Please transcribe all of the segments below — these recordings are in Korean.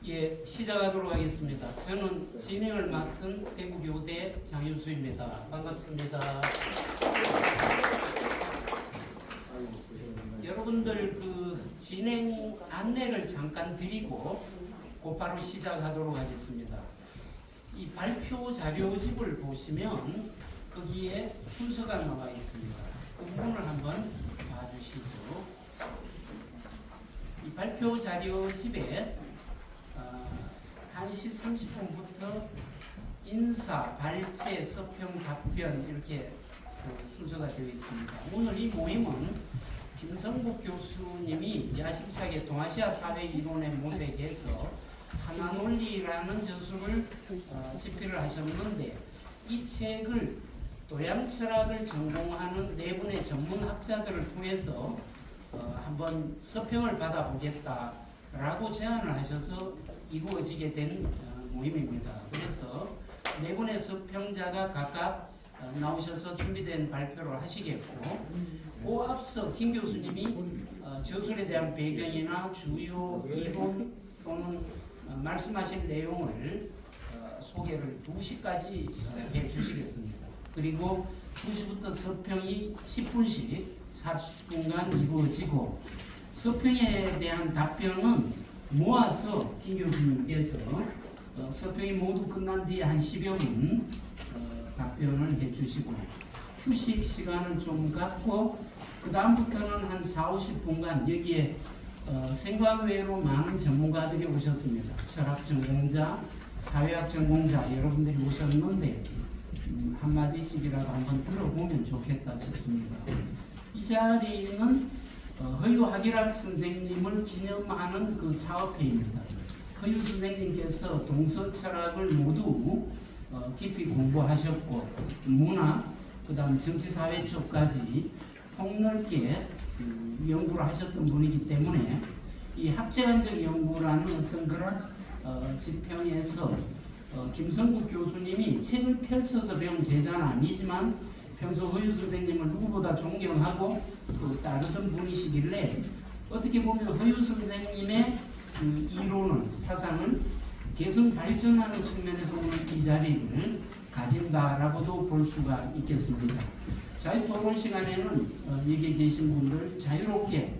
예, 시작하도록 하겠습니다. 저는 진행을 맡은 대구교대 장윤수입니다. 반갑습니다. 여러분들 그 진행 안내를 잠깐 드리고 곧바로 시작하도록 하겠습니다. 이 발표 자료집을 보시면 거기에 순서가 나와 있습니다. 그 부분을 한번 봐주시죠. 이 발표 자료집에 1시 30분부터 인사, 발제, 서평, 답변 이렇게 순서가 되어 있습니다. 오늘 이 모임은 김성국 교수님이 야심차게 동아시아 사회 이론에 모색해서 하나논리라는 저술을 집필을 하셨는데 이 책을 도양철학을 전공하는 네 분의 전문학자들을 통해서 한번 서평을 받아보겠다라고 제안을 하셔서 이루어지게 된 모임입니다. 그래서 네 분의 서평자가 각각 나오셔서 준비된 발표를 하시겠고, 그 앞서 김 교수님이 저술에 대한 배경이나 주요 이론 또는 말씀하신 내용을 소개를 2시까지 해주시겠습니다. 그리고 2시부터 서평이 10분씩 40분간 이루어지고, 서평에 대한 답변은 모아서 김 교수님께서 서평이 모두 끝난 뒤에 한 10여 분 답변을 해주시고, 휴식 시간을 좀 갖고 그 다음부터는 한 40~50분간 여기에 생각 외로 많은 전문가들이 오셨습니다. 철학 전공자, 사회학 전공자 여러분들이 오셨는데 한마디씩이라도 한번 들어보면 좋겠다 싶습니다. 이 자리는 허유 학일학 선생님을 기념하는 그 사업회입니다. 허유 선생님께서 동서 철학을 모두 깊이 공부하셨고, 문화, 그 다음 정치사회 쪽까지 폭넓게 연구를 하셨던 분이기 때문에 이 학제관적 연구라는 어떤 그런 지평에서 김성국 교수님이 책을 펼쳐서 배운 제자는 아니지만 평소 허유 선생님을 누구보다 존경하고 또 따르던 분이시길래 어떻게 보면 허유 선생님의 그 이론을, 사상을 개성 발전하는 측면에서 오늘 이 자리를 가진다라고도 볼 수가 있겠습니다. 자유 토론 시간에는 여기 계신 분들 자유롭게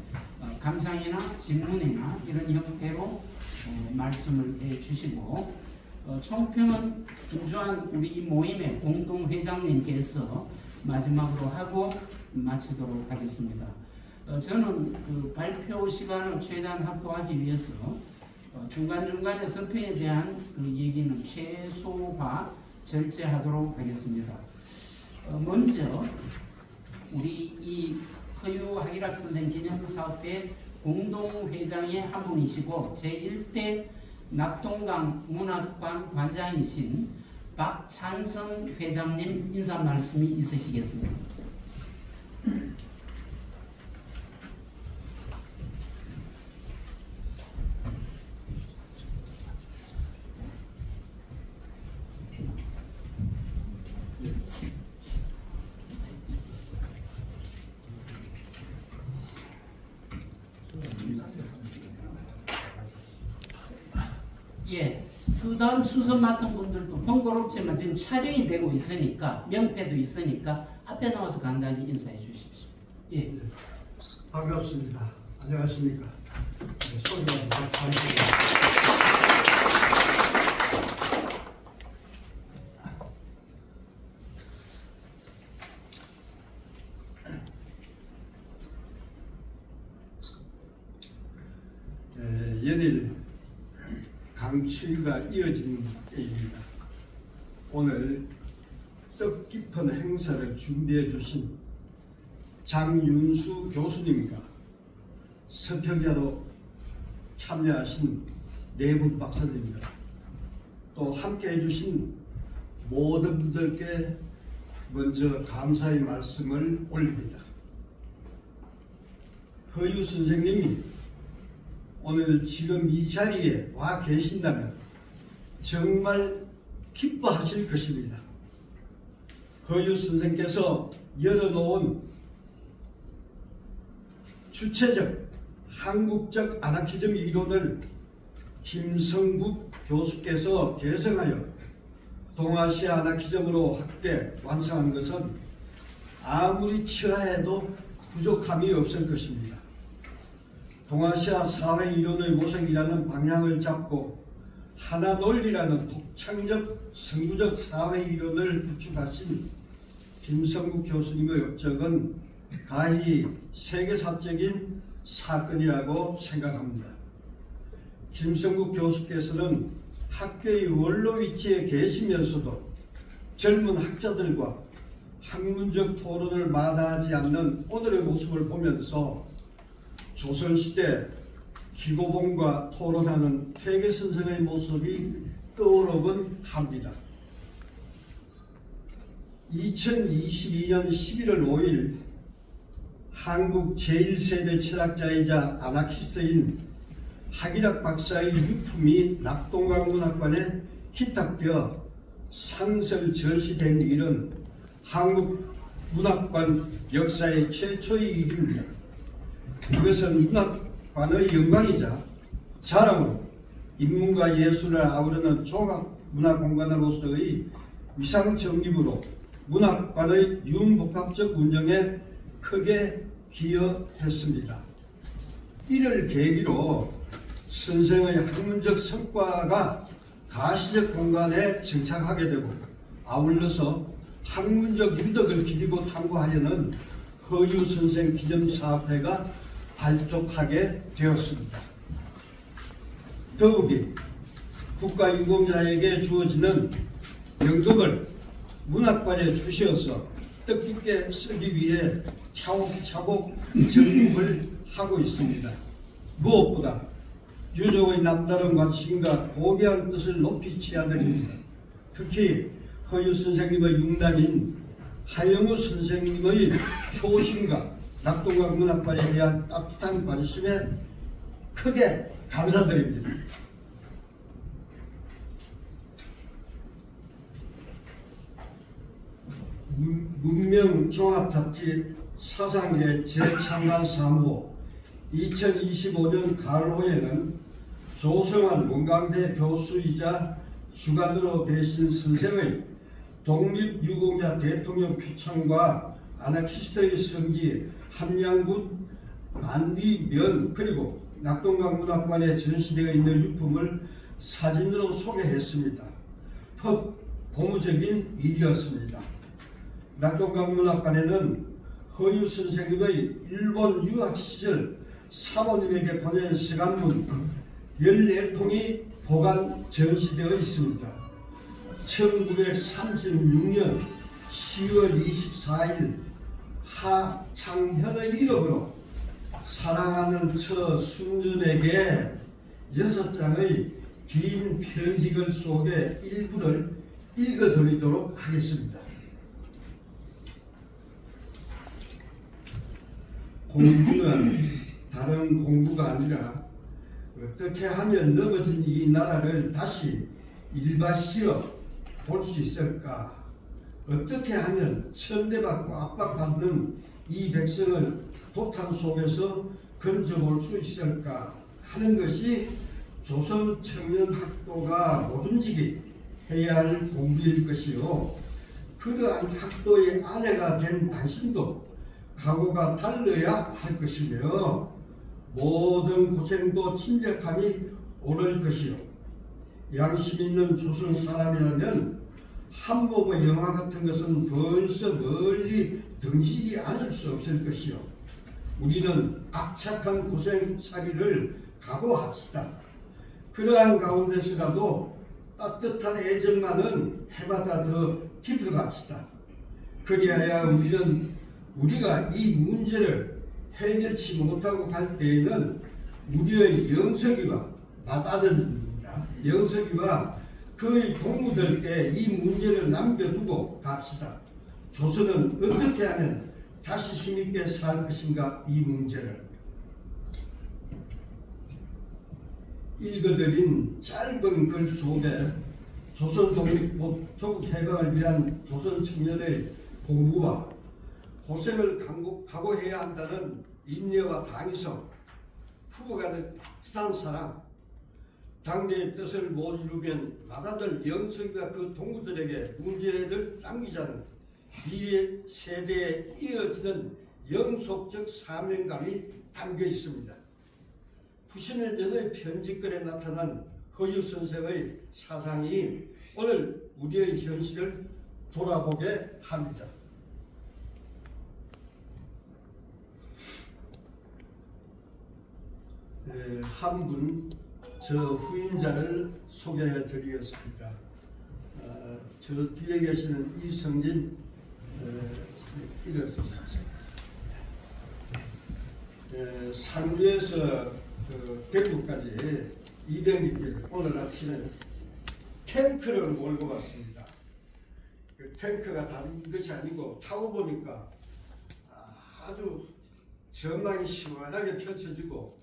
감상이나 질문이나 이런 형태로 말씀을 해주시고, 총평은 김주환 우리 이 모임의 공동회장님께서 마지막으로 하고 마치도록 하겠습니다. 저는 그 발표 시간을 최대한 확보하기 위해서 중간중간에 선평에 대한 그 얘기는 최소화 절제하도록 하겠습니다. 먼저 우리 이 허유 하기락 선생 기념사업회 공동회장의 한 분이시고 제1대 낙동강 문학관 관장이신 박찬성 회장님 인사 말씀이 있으시겠습니다. 예, 수담 수석 맡은 분들도 번거롭지만 지금 촬영이 되고 있으니까 명패도 있으니까 앞에 나와서 간단히 인사해 주십시오. 예. 반갑습니다. 안녕하십니까. 소리가 박찬입니다. 연일 강추위가 이어지는 때입니다. 오늘 뜻깊은 행사를 준비해 주신 장윤수 교수님과 서평야로 참여하신 네 분 박사님들, 또 함께 해주신 모든 분들께 먼저 감사의 말씀을 올립니다. 허유 선생님이 오늘 지금 이 자리에 와 계신다면 정말 기뻐하실 것입니다. 허유 선생께서 열어놓은 주체적 한국적 아나키즘 이론을 김성국 교수께서 개성하여 동아시아 아나키즘으로 확대 완성한 것은 아무리 치하해도 부족함이 없을 것입니다. 동아시아 사회 이론의 모색이라는 방향을 잡고 하나 논리라는 독창적 선구적 사회 이론을 구축하신 김성국 교수님의 업적은 가히 세계사적인 사건이라고 생각합니다. 김성국 교수께서는 학교의 원로 위치에 계시면서도 젊은 학자들과 학문적 토론을 마다하지 않는 오늘의 모습을 보면서 조선시대 기고봉과 토론하는 퇴계선생의 모습이 떠오르곤 합니다. 2022년 11월 5일 한국 제1세대 철학자이자 아나키스트인 하기락 박사의 유품이 낙동강 문학관에 기탁되어 상설 전시된 일은 한국 문학관 역사의 최초의 일입니다. 이것은 문학관의 영광이자 자랑으로 인문과 예술을 아우르는 종합 문화공간으로서의 위상 정립으로 문학관의 융복합적 운영에 크게 기여했습니다. 이를 계기로 선생의 학문적 성과가 가시적 공간에 정착하게 되고 아울러서 학문적 유덕을 기리고 탐구하려는 허유 선생 기념사업회가 발족하게 되었습니다. 더욱이 국가유공자에게 주어지는 연금을 문학관에 주시어서 뜻깊게 쓰기 위해 차곡차곡 적립을 하고 있습니다. 무엇보다 유족의 남다른 관심과 고귀한 뜻을 높이 취하드립니다. 특히 허유 선생님의 육남인 하영우 선생님의 효심과 낙동강 문학관에 대한 따뜻한 관심에 크게 감사드립니다. 문명종합잡지 사상계 재창간 사무 2025년 가을호에는 조성환 원광대 교수이자 주관으로 계신 선생의 독립유공자 대통령 표창과 아나키스트의 성지 함양군 안디면 그리고 낙동강 문학관에 전시되어 있는 유품을 사진으로 소개했습니다. 퍽 고무적인 일이었습니다. 낙동강 문학관에는 허유 선생님의 일본 유학 시절 사모님에게 보낸 시간문 14통이 보관 전시되어 있습니다. 1936년 10월 24일 하창현의 이름으로 사랑하는 처 순전에게 6장의 긴 편지글 속의 일부를 읽어드리도록 하겠습니다. 공부는 다른 공부가 아니라 어떻게 하면 넘어진 이 나라를 다시 일바시어 볼 수 있을까? 어떻게 하면 천대받고 압박받는 이 백성을 도탄 속에서 건져볼 수 있을까 하는 것이 조선 청년 학도가 뭐든지 해야 할 공부일 것이요. 그러한 학도의 아내가 된 당신도 각오가 달라야 할 것이며 모든 고생도 친절함이 오를 것이요. 양심 있는 조선 사람이라면 한복의 영화 같은 것은 벌써 멀리 등지지 않을 수 없을 것이요. 우리는 악착한 고생살이를 각오합시다. 그러한 가운데서라도 따뜻한 애정만은 해마다 더 깊어갑시다. 그리하여 우리가 이 문제를 해결치 못하고 갈 때에는 우리의 영석이와 맏아들입니다. 영석이와 그의 동무들께 이 문제를 남겨두고 갑시다. 조선은 어떻게 하면 다시 힘있게 살 것인가 이 문제를. 읽어드린 짧은 글 속에 조선 독립 곧 조국 해방을 위한 조선 청년의 공부와 고생을 각오해야 한다는 인내와 당위성, 후보가 된 따뜻한 사랑, 당대의 뜻을 못 이루면 맏아들 영석이가 그 동무들에게 문제를 남기자는 미래 세대에 이어지는 영속적 사명감이 담겨 있습니다. 90년 전의 편지글에 나타난 허유 선생의 사상이 오늘 우리의 현실을 돌아보게 합니다. 한 분 저 후임자를 소개해 드리겠습니다. 저 뒤에 계시는 이성진 읽었습니다. 상주에서 대구까지 200일 오늘 아침에 탱크를 몰고 왔습니다. 그 탱크가 다른 것이 아니고 타고 보니까 아주 전망이 시원하게 펼쳐지고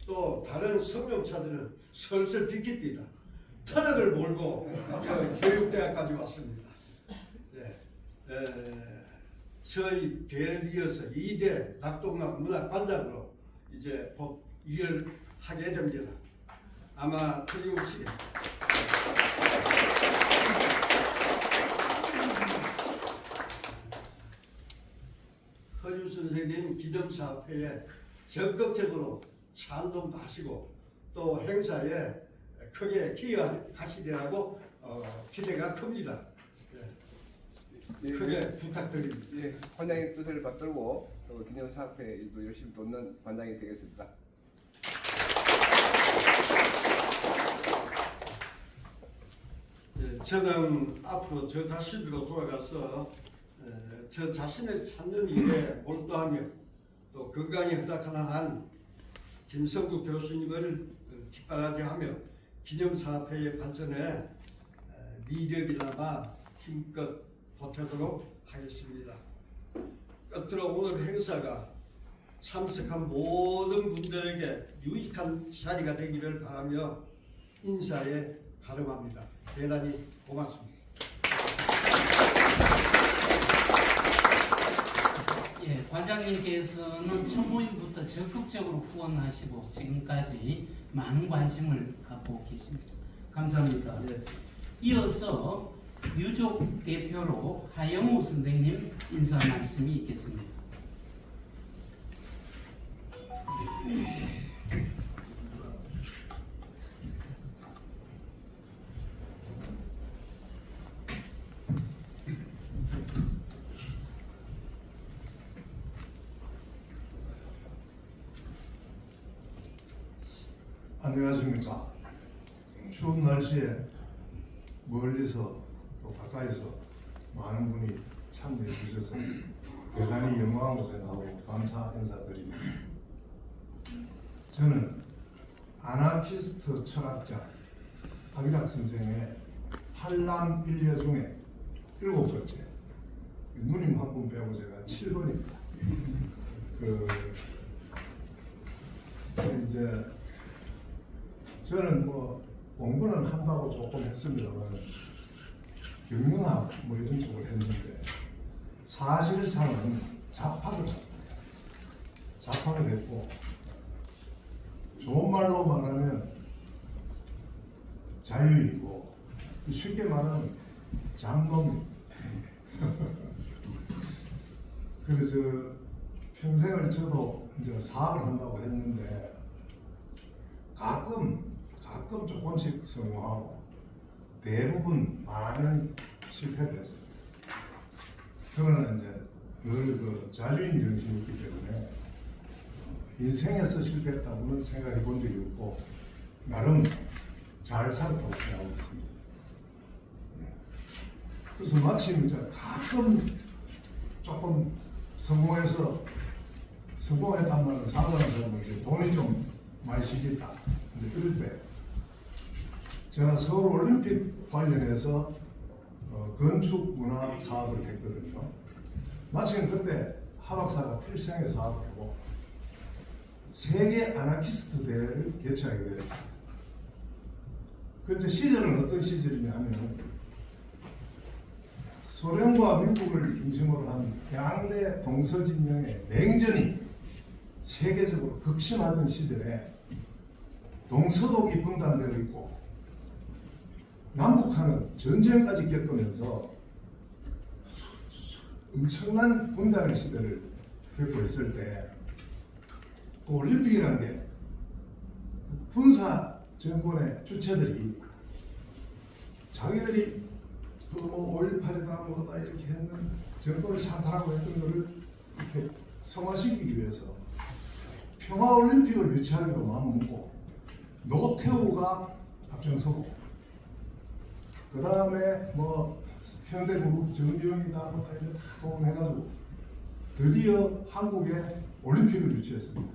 또 다른 승용차들은 슬슬 비kit디다. 트럭을 몰고 교육대학까지 왔습니다. 네. 저희 대를 이어서 2대 낙동강 문학관장으로 이제 곧 일을 하게 됩니다. 아마 틀림없이 허유 선생님 기념사업회에 적극적으로 찬동도 하시고 또 행사에 크게 기여하시리라고 기대가 큽니다. 네. 크게 부탁드립니다. 예, 관장의 뜻을 받들고 기념사업회 일도 열심히 돕는 관장이 되겠습니다. 네, 저는 앞으로 저 자신으로 돌아가서 저 자신을 찾는 일에 몰두하며 또 건강이 허락하는 한 김성국 교수님을 뒷바라지하며 기념사업회의 발전에 미력이나마 힘껏 보태도록 하겠습니다. 끝으로 오늘 행사가 참석한 모든 분들에게 유익한 자리가 되기를 바라며 인사에 가름합니다. 대단히 고맙습니다. 예, 관장님께서는 처모임부터 적극적으로 후원하시고 지금까지 많은 관심을 갖고 계십니다. 감사합니다. 네. 이어서 유족 대표로 하영우 선생님 인사 말씀이 있겠습니다. 안녕하십니까. 추운 날씨에 멀리서 또 가까이서 많은 분이 참여해 주셔서 대단히 영광으로 생각하고 감사 인사드립니다. 저는 아나키스트 철학자 박일학 선생의 8남 1녀 중에 7번째, 누님 한 분 빼고 제가 7번입니다. 이제 저는 뭐 공부는 한다고 조금 했습니다만 경영학 뭐 이런 쪽을 했는데 사실상은 잡학을 했고, 좋은 말로 말하면 자유인이고 쉽게 말하면 장놈입니다. 그래서 평생을 저도 이제 사업을 한다고 했는데 가끔 조금씩 성공하고 대부분 많은 실패를 했습니다. 그러나 이제 늘 그 자주인 정신이 있기 때문에 인생에서 실패했다고는 생각해 본 적이 없고 나름 잘 살았다고 생각하고 있습니다. 그래서 마침 이제 가끔 조금 성공했단 말은 사고는 저는 이제 돈이 좀 많이 생겼다. 근데 그럴 때 제가 서울 올림픽 관련해서 건축 문화 사업을 했거든요. 마침 그때 하박사가 필생의 사업을 하고 세계 아나키스트 대회를 개최하게 됐어요. 그 시절은 어떤 시절이냐면 소련과 미국을 중심으로 한 양대 동서진영의 냉전이 세계적으로 극심하던 시절에 동서독이 분단되어 있고 남북한은 전쟁까지 겪으면서 엄청난 분단의 시대를 겪고 있을 때 그 올림픽이라는 게 군사 정권의 주체들이 자기들이 뭐 5.18이다 뭐다 이렇게 했는 정권을 찬탈하고 했던 것을 이렇게 성화시키기 위해서 평화올림픽을 유치하기로 마음먹고 노태우가 앞장서고 그 다음에 뭐 현대그룹 전유형이다 뭐다 이렇게 다 동원해가지고 드디어 한국에 올림픽을 유치했습니다.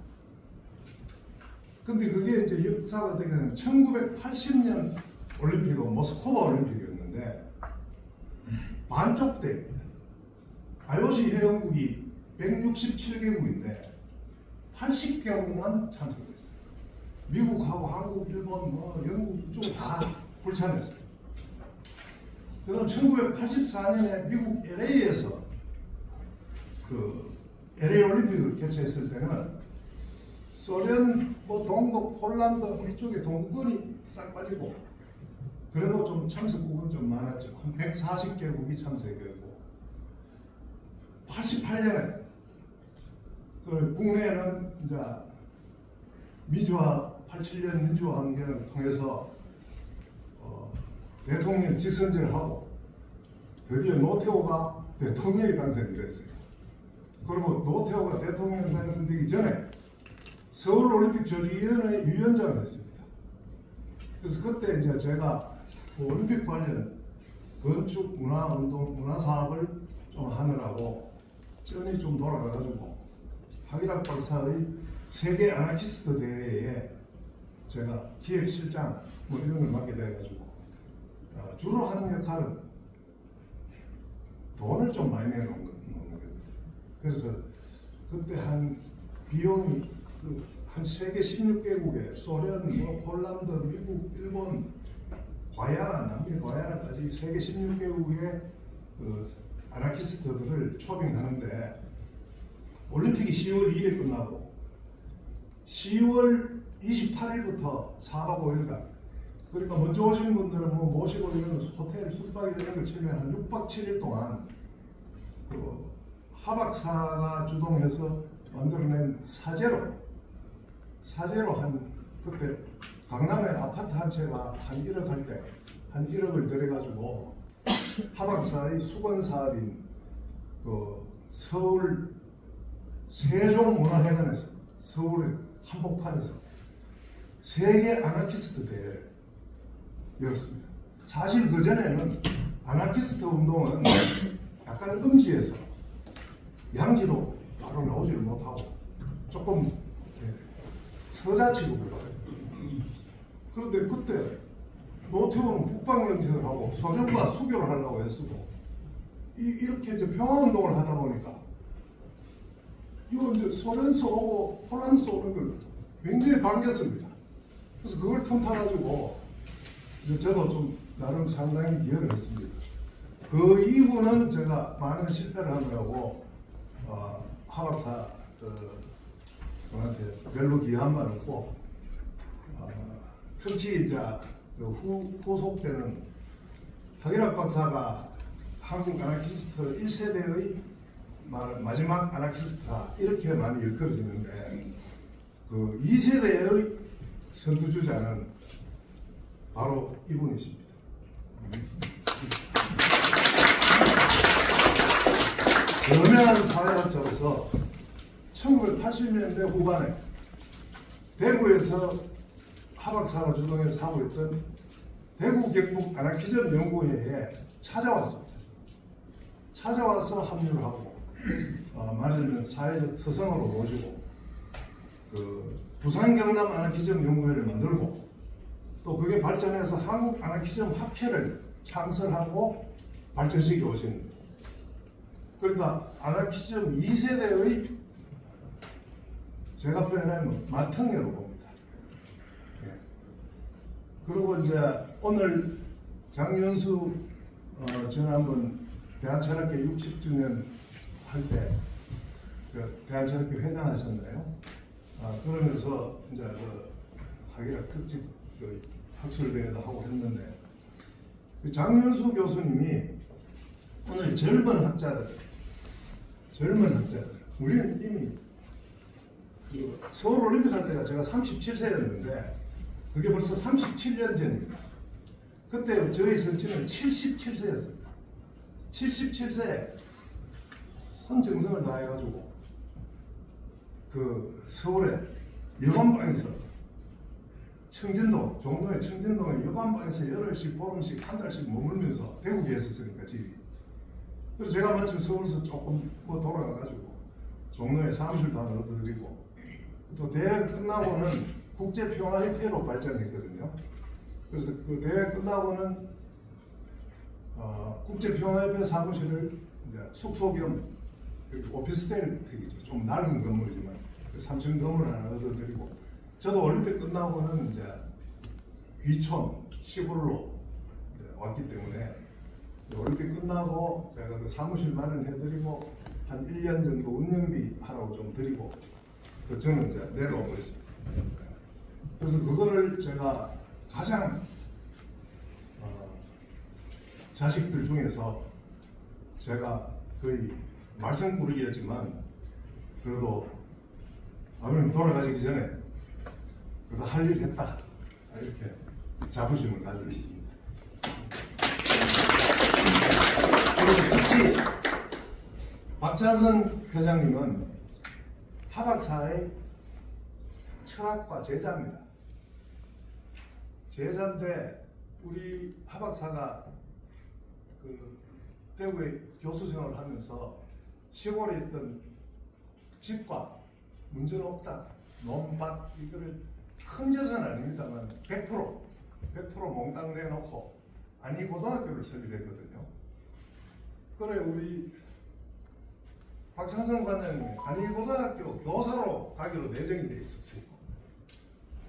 근데 그게 이제 역사가 어떻게 되냐면 1980년 올림픽은 모스크바 올림픽이었는데 반쪽대입니다. IOC 회원국이 167개국인데 80개국만 참석했어요. 미국하고 한국, 일본, 뭐 영국 이쪽 다 불참했어요. 그다음 1984년에 미국 LA에서 그 LA 올림픽을 개최했을 때는 소련, 뭐 동독, 폴란드 이쪽에 동권이 싹 빠지고 그래도 좀 참석국은 좀 많았죠. 한 140개국이 참석했고 88년에 그 국내에는 이제 민주화 87년 민주화 환경을 통해서 대통령 직선제를 하고 드디어 노태우가 대통령이 당선이 됐어요. 그리고 노태우가 대통령 당선되기 전에 서울올림픽 조직위원회 위원장을 했습니다. 그래서 그때 이제 제가 그 올림픽 관련 건축 문화 운동 문화 사업을 좀 하느라고 전이 좀 돌아가가지고 박일학 박사의 세계 아나키스트 대회에 제가 기획실장 뭐 이런 걸 맡게 돼가지고 주로 하는 역할은 돈을 좀 많이 내놓은 겁니다. 그래서 그때 한 비용이 한 세계 16개국에 소련, 뭐 폴란드, 미국, 일본, 과야나, 남미 과야나까지 세계 16개국의 그 아나키스트들을 초빙하는데 올림픽이 10월 2일에 끝나고 10월 28일부터 4박 5일간 그러니까 먼저 오신 분들은 뭐 모시고 이런 호텔 숙박이 되는 걸 치면 한 6박 7일 동안 그 하박사가 주동해서 만들어낸 사제로 한 그때 강남에 아파트 한 채가 한 1억 할 때 한 1억을 들여가지고 하박사의 수건 사업인 그 서울 세종문화회관에서 서울의 한복판에서 세계 아나키스트 대회를 열었습니다. 사실 그전에는 아나키스트 운동은 약간 음지에서 양지로 바로 나오지를 못하고 조금 서자 취급을 받아요. 그런데 그때 노태우는 북방정책을 하고 소련과 수교를 하려고 했어도 이렇게 이제 평화운동을 하다 보니까 이거 이제 소련서 오고 폴란드서 오는 걸 굉장히 반겼습니다. 그래서 그걸 틈타가지고 저도 좀 나름 상당히 기여를 했습니다. 그 이후는 제가 많은 실패를 하느라고 하박사 저한테 별로 기여한 바는 없고 특히 이제 후속 때는 하기락 박사가 한국 아나키스트 1세대의 마지막 아나키스트다 이렇게 많이 일컬어지는데 그 2세대의 선두주자는 바로 이분이십니다. 유명한 사회학자로서 1980년대 후반에 대구에서 하박사가 주동해서 하고 있던 대구 경북 아나키즘 연구회에 찾아왔습니다. 찾아와서 합류를 하고 말하자면 사회적 서성으로 모시고 그 부산 경남 아나키즘 연구회를 만들고 또 그게 발전해서 한국 아나키즘 학회를 창설하고 발전시켜 오신 그러니까 아나키즘 2세대의 제가 표현하면 마탕이라고 봅니다. 예. 그리고 이제 오늘 장윤수 지난번 대한철학회 60주년 할 때 대한철학회 회장하셨나요? 그러면서 이제 하기락 특집 학술대회도 하고 했는데 장윤수 교수님이 오늘 젊은 학자들 우리는 이미 서울올림픽 할 때가 제가 37세였는데 그게 벌써 37년 전입니다. 그때 저희 선친은 77세였습니다. 77세에 혼정성을 다해가지고 그 서울에 여관방에서 청진동, 종로의 청진동의 여관방에서 열흘씩 보름씩 한 달씩 머물면서 대구에 있었으니까 집이. 그래서 제가 마침 서울에서 조금 돌아가가지고 종로에 사무실도 하나 얻어드리고 또 대회 끝나고는 국제평화협회로 발전했거든요. 그래서 그 대회 끝나고는 국제평화협회 사무실을 이제 숙소 겸 오피스텔이죠. 좀 낡은 건물이지만 3층 건물 하나 얻어드리고 저도 올림픽 끝나고는 이제 귀촌 시골로 이제 왔기 때문에 올림픽 끝나고 제가 그 사무실 마련해드리고 한 1년 정도 운영비 하라고 좀 드리고 또 저는 이제 내려와 버렸습니다. 그래서 그거를 제가 가장 자식들 중에서 제가 거의 말썽꾸러기였지만 그래도 아버님 돌아가시기 전에 그래도 할 일 했다 이렇게 자부심을 가지고 있습니다. 그리고 특히 박찬선 회장님은 하박사의 철학과 제자입니다. 제자인데 우리 하박사가 그 대구에 교수 생활을 하면서 시골에 있던 집과 문제는 없다, 논밭 이거를 큰 재산은 아닙니다만 100% 몽땅 내놓고 안희 고등학교를 설립했거든요. 그래 우리 박찬선 관장님이 안희 고등학교 교사로 가기로 내정이 돼 있었어요.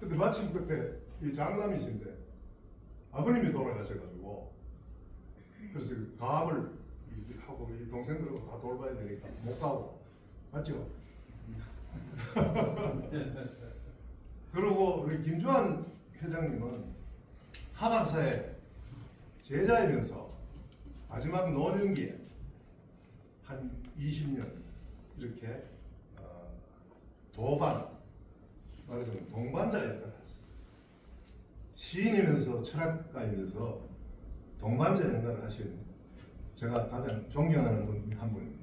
근데 마침 그때 이 장남이신데 아버님이 돌아가셔가지고 그래서 가업을 하고 이 동생들하고 다 돌봐야 되니까 못 가고 맞죠? 그리고 우리 김주환 회장님은 하박사의 제자이면서 마지막 노년기에 한 20년 이렇게 도반 말하자면 동반자 역할을 했어요. 시인이면서 철학가이면서 동반자 역할을 하신 제가 가장 존경하는 분 한 분입니다.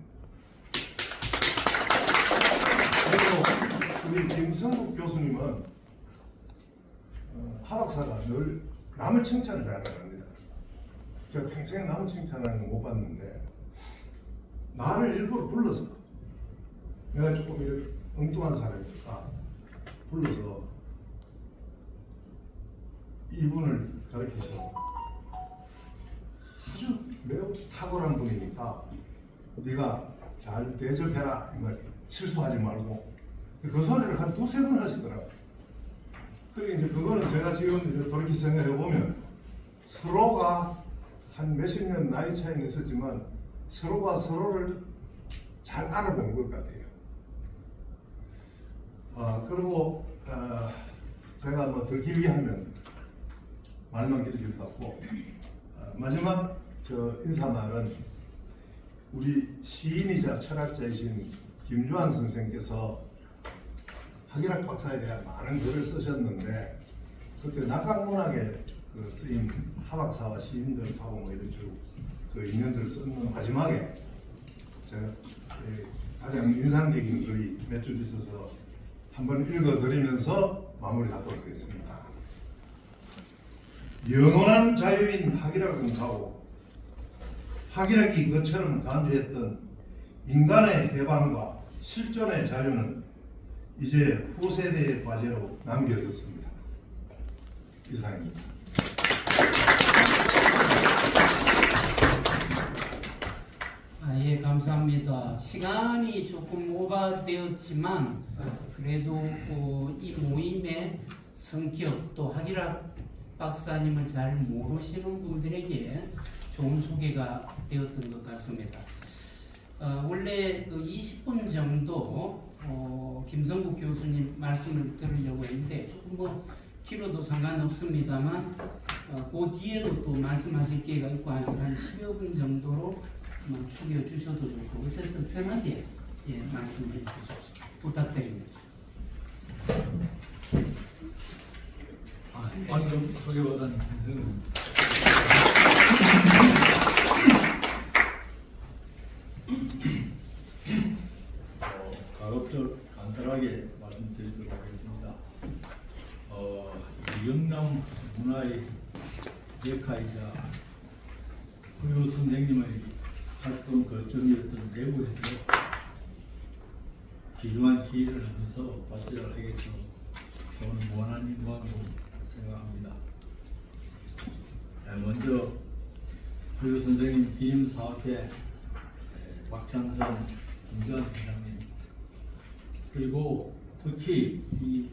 그리고 우리 김성국 교수님은 하박사가 늘 남을 칭찬을 잘합니다. 제가 평생 남을 칭찬하는 거 못 봤는데 나를 일부러 불러서 내가 조금 이렇게 엉뚱한 사람이니까 불러서 이분을 가르치셔서 아주 매우 탁월한 분이니까 네가 잘 대접해라 이 말, 실수하지 말고 그 소리를 한 두세 번 하시더라고요. 그리고 이제 그거는 제가 지금 돌이켜 생각해 보면 서로가 한 몇십 년 나이 차이는 있었지만 서로가 서로를 잘 알아본 것 같아요. 그리고 제가 뭐 더 길게 하면 말만 길어질 것 같고 마지막 저 인사말은 우리 시인이자 철학자이신 김주환 선생께서 학일학 박사에 대한 많은 글을 쓰셨는데 그때 낙강문학에 그 쓰인 하박사와 시인들하고 뭐 이런 그 인연들을 쓰는 마지막에 제가 가장 인상적인 글이 몇 줄 있어서 한번 읽어드리면서 마무리하도록 하겠습니다. 영원한 자유인 학일학은 가고 학일학이 그처럼 강조했던 인간의 개방과 실존의 자유는 이제 후세대의 과제로 남겨졌습니다. 이상입니다. 예, 감사합니다. 시간이 조금 오버되었지만 그래도 이 모임의 성격 또 학일학 박사님을 잘 모르시는 분들에게 좋은 소개가 되었던 것 같습니다. 원래 그 20분 정도 김성국 교수님 말씀을 들으려고 했는데 조금 뭐 길어도 상관없습니다만 그 뒤에도 또 말씀하실 기회가 있고 하니까 한 10여 분 정도로 죽여주셔도 좋고 어쨌든 편하게 말씀해 주십시오. 부탁드립니다. 방금 소개받은 김성은 가급적 간단하게 말씀드리도록 하겠습니다. 영남 문화의 역할이자 구유 선생님의 활동 거점이었던 내부에서 귀중한 기회를 하면서 발전을 하게 돼서 저는 무한한 영광으로 생각합니다. 먼저 구유 선생님 기념사업회 박창선 김주환 회장님 그리고 특히 이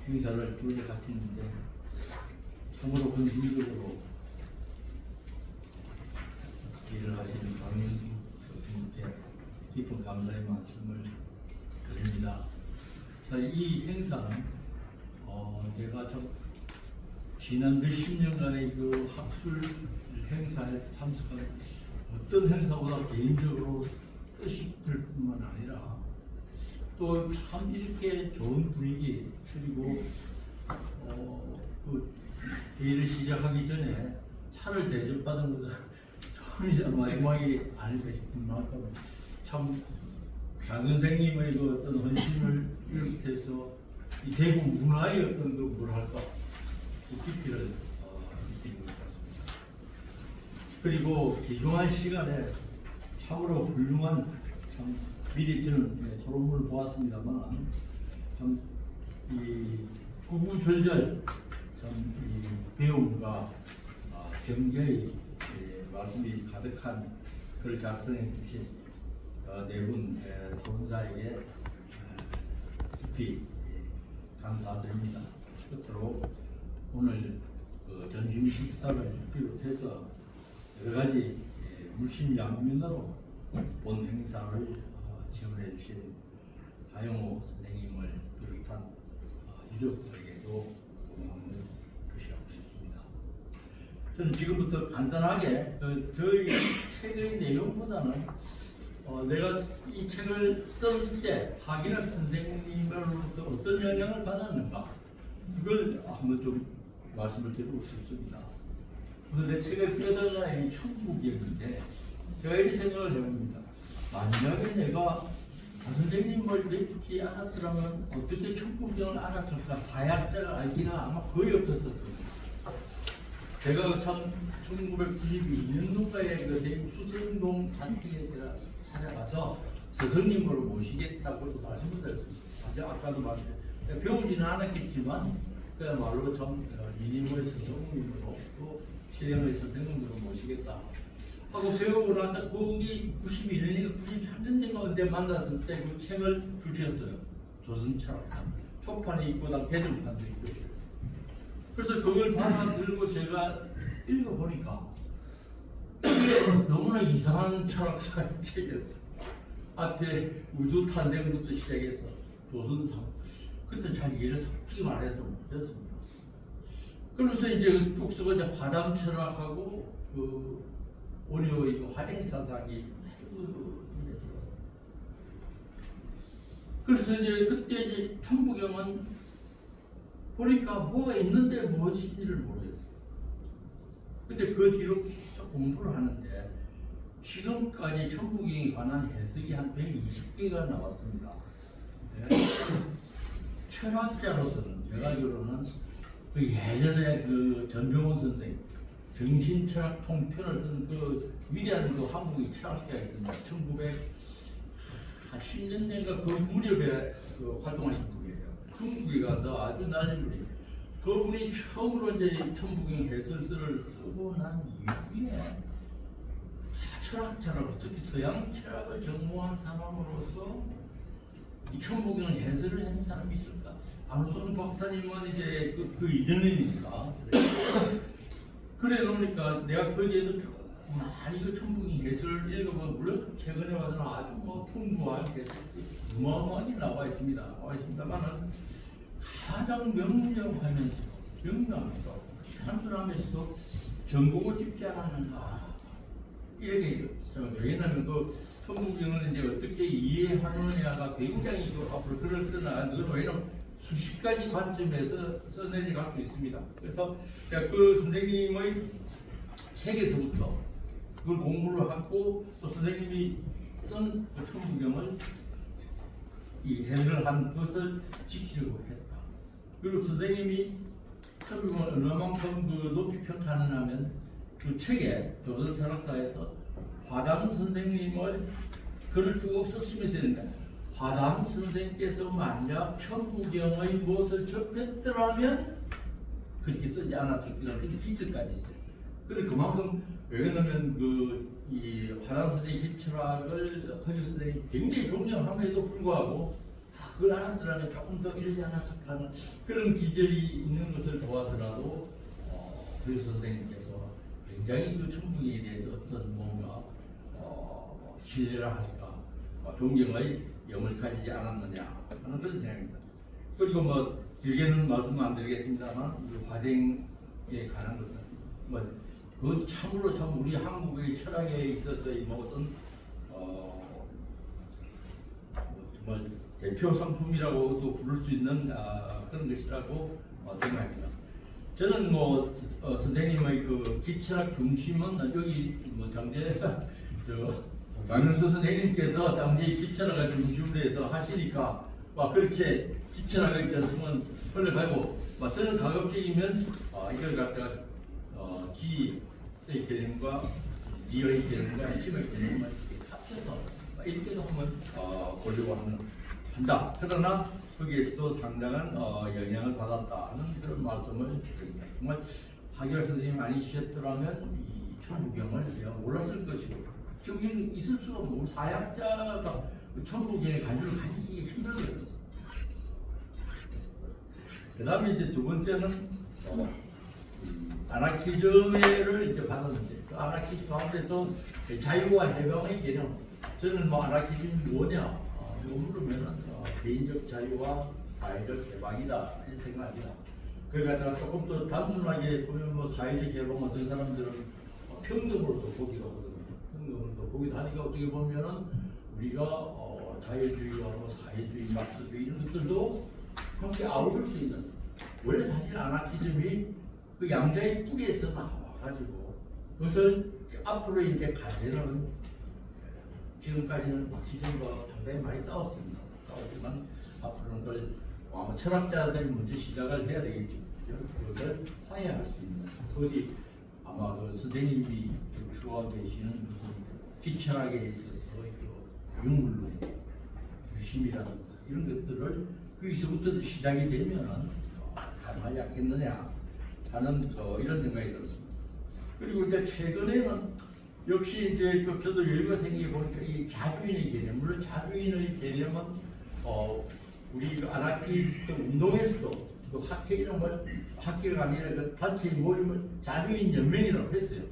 행사를 둘러 갖추는데 참으로 헌신적으로 일을 하시는 강윤수 교수님께 깊은 감사의 말씀을 드립니다. 사실 이 행사는 내가 지난 몇십 년간의 그 학술 행사에 참석한 어떤 행사보다 개인적으로 뜻이 들 뿐만 아니라 또 참 이렇게 좋은 분위기 그리고 그 회의를 시작하기 전에 차를 대접받은 것은 처음이자 마지막이 아닐까 싶은 만큼 참 장 선생님의 그 어떤 헌신을 비롯해서 이 대구 문화의 어떤 그 뭐랄까 그 깊이를 느끼는 것 같습니다. 그리고 귀중한 시간에 참으로 훌륭한 참 미리 저는 토론문을 보았습니다만 참 이 구구절절 참 이 배움과 경제의 말씀이 가득한 글을 작성해 주신 네 분 토론자에게 깊이 감사드립니다. 끝으로 오늘 점심 식사를 비롯해서 여러 가지 물심양면으로 본 행사를 지원해 주신 하영호 선생님을 비롯한 유족들에게도 고마움을 표시하고 싶습니다. 저는 지금부터 간단하게 저희 책의 내용보다는 내가 이 책을 쓸 때 박인학 선생님으로부터 어떤 영향을 받았는가 이걸 한번 좀 말씀을 드리고 싶습니다. 그래서 내 책의 뼈대가 천국이었는데 제가 이렇게 생각을 해봅니다. 만약에 내가 선생님을 내쫓지 않았더라면 어떻게 천부경을 알았을까? 사약자를 알기는 아마 거의 없었을 겁니다. 제가 참 1992년도가에 그 대구 수성동 단택에 제가 찾아가서 스승님으로 모시겠다고 말씀을 드렸습니다. 아까도 말했는데 배우지는 않았겠지만 그야말로 참 이님의 스승님으로 또 실행의 선생님으로 모시겠다 하고 배우고 나서 거기 91년인가 93년인가 언제 만났을 때 그 책을 주셨어요. 조선철학상 초판에 있고 다 개정판도 있고. 그래서 그걸 받아들고 제가 읽어보니까 이게 너무나 이상한 철학사의 책이었어요. 앞에 우주 탄생부터 시작해서 조선상 그때 잘 이해를 솔직히 말해서 못했습니다. 그러면서 이제 국수가 이제 화담 철학하고 그 온유의 그 화쟁 사상이 그래서 이제 그때 이제 천부경은 보니까 뭐가 있는데 무엇인지를 모르겠어요. 근데 그 뒤로 계속 공부를 하는데 지금까지 천부경에 관한 해석이 한 120개가 나왔습니다. 네. 철학자로서는 제가 알기로는 그 예전에 그 전병훈 선생 정신철학 통편을 쓴 그 위대한 그 한국의 철학자가 있습니다. 1910년대인가 그 무렵에 그 활동하신 분이에요. 중국에 가서 아주 날림분이 그분이 처음으로 이제 천부경 해설서를 쓰고 난 이후에 철학자라고 특히 서양 철학을 전공한 사람으로서 이 천부경 해설을 한 사람이 있을까? 안우선 박사님은 이제 그 이전이니까 그래 놓으니까 내가 거기에도 쭉 많이 그 천부경 해설을 읽어보면 물론 최근에 와서는 아주 뭐 풍부하게 어마어마하게 나와 있습니다만은 가장 명료하면서도 단순하면서도 전공을 짚지 않았는가 이렇게 생각해요. 왜냐하면 그 천부경을 이제 어떻게 이해하느냐가 굉장히 그 앞으로 글을 쓰나 그건 왜냐면 수십 가지 관점에서 써내려 갈 수 있습니다. 그래서 제가 그 선생님의 책에서부터 그걸 공부를 하고 또 선생님이 쓴 그 천부경을 이 해설을 한 것을 지키려고 했다. 그리고 선생님이 천부경을 얼마만큼 그 높이 평가하느냐면 그 책에 조선 철학사에서 화담 선생님을 글을 쭉 썼으면서 있는데 화담 선생께서 만약 천부경의 무엇을 접했더라면 그렇게 쓰지 않았을 거라는 기절까지 있어요. 그래 그만큼 왜냐하면 그 이 화담 선생의 기철학을 허유 선생이 굉장히 존경함에도 불구하고 그걸 알았더라면 조금 더 이르지 않았을까 하는 그런 기절이 있는 것을 보아서라도 허유 선생님께서 굉장히 그 천부경에 대해서 어떤 뭔가 신뢰라 할까 존경의 영을 가지지 않았느냐 하는 그런 생각입니다. 그리고 뭐 길게는 말씀 안 드리겠습니다만 이 화쟁에 관한 것은 그 참으로 참 우리 한국의 철학에 있어서의 뭐 어떤 정말 대표 상품이라고도 부를 수 있는 그런 것이라고 생각합니다. 저는 뭐 선생님의 그 기철학 중심은 여기 뭐 당제 강윤수 선생님께서 당시 기철학을 중심으로 해서 하시니까 그렇게 기철학의 전통은 흘러가고 저는 가급적이면 이걸 갖다가 기의 개념과 리의 개념과 힘의 개념을 합쳐서 이렇게도 한번 보려고 한다. 그러나 거기에서도 상당한 영향을 받았다 하는 그런 말씀을 드립니다. 정말 하기열 선생님이 아니셨더라면 이 천부경을 제가 몰랐을 것이고 저기 있을 수가 없고 우리 사약자가 천부경에 관심을 가지기 힘들거든요. 그 다음에 이제 두 번째는 아나키즘을 이제 받았는데 그 아나키즘 가운데서 자유와 해방의 개념 저는 뭐 아나키즘이 뭐냐 물으면은 개인적 자유와 사회적 해방이다 이 생각합니다. 그러니까 조금 더 단순하게 보면 뭐 사회적 해방 어떤 사람들은 평등으로도 보기도 하거든요. 평등으로도 보기도 하니까 어떻게 보면은 우리가 자유주의와 뭐 사회주의, 마크스주의 이런 것들도 함께 아우를 수 있는 원래 사실 아나키즘이 그 양자의 뿌리에서 나와가지고 그것을 앞으로 이제 가지는 지금까지는 마키즘과 상당히 많이 싸웠습니다. 싸웠지만 앞으로는 그걸 아마 철학자들이 먼저 시작을 해야 되겠죠. 그것을 화해할 수 있는 어디 아마 그 선생님이 주하고 계시는 기철학에 있어서 유물론, 유심이라든가 이런 것들을 거기서부터 시작이 되면은 가능하지 않겠느냐 하는 이런 생각이 들었습니다. 그리고 이제 최근에는 역시 이제 저도 여유가 생기게 보니까 이 자주인의 개념, 물론 자주인의 개념은 우리 그 아나키스트 운동에서도 그 학회 이름을 학회가 아니라 그 단체의 모임을 자주인 연맹이라고 했어요.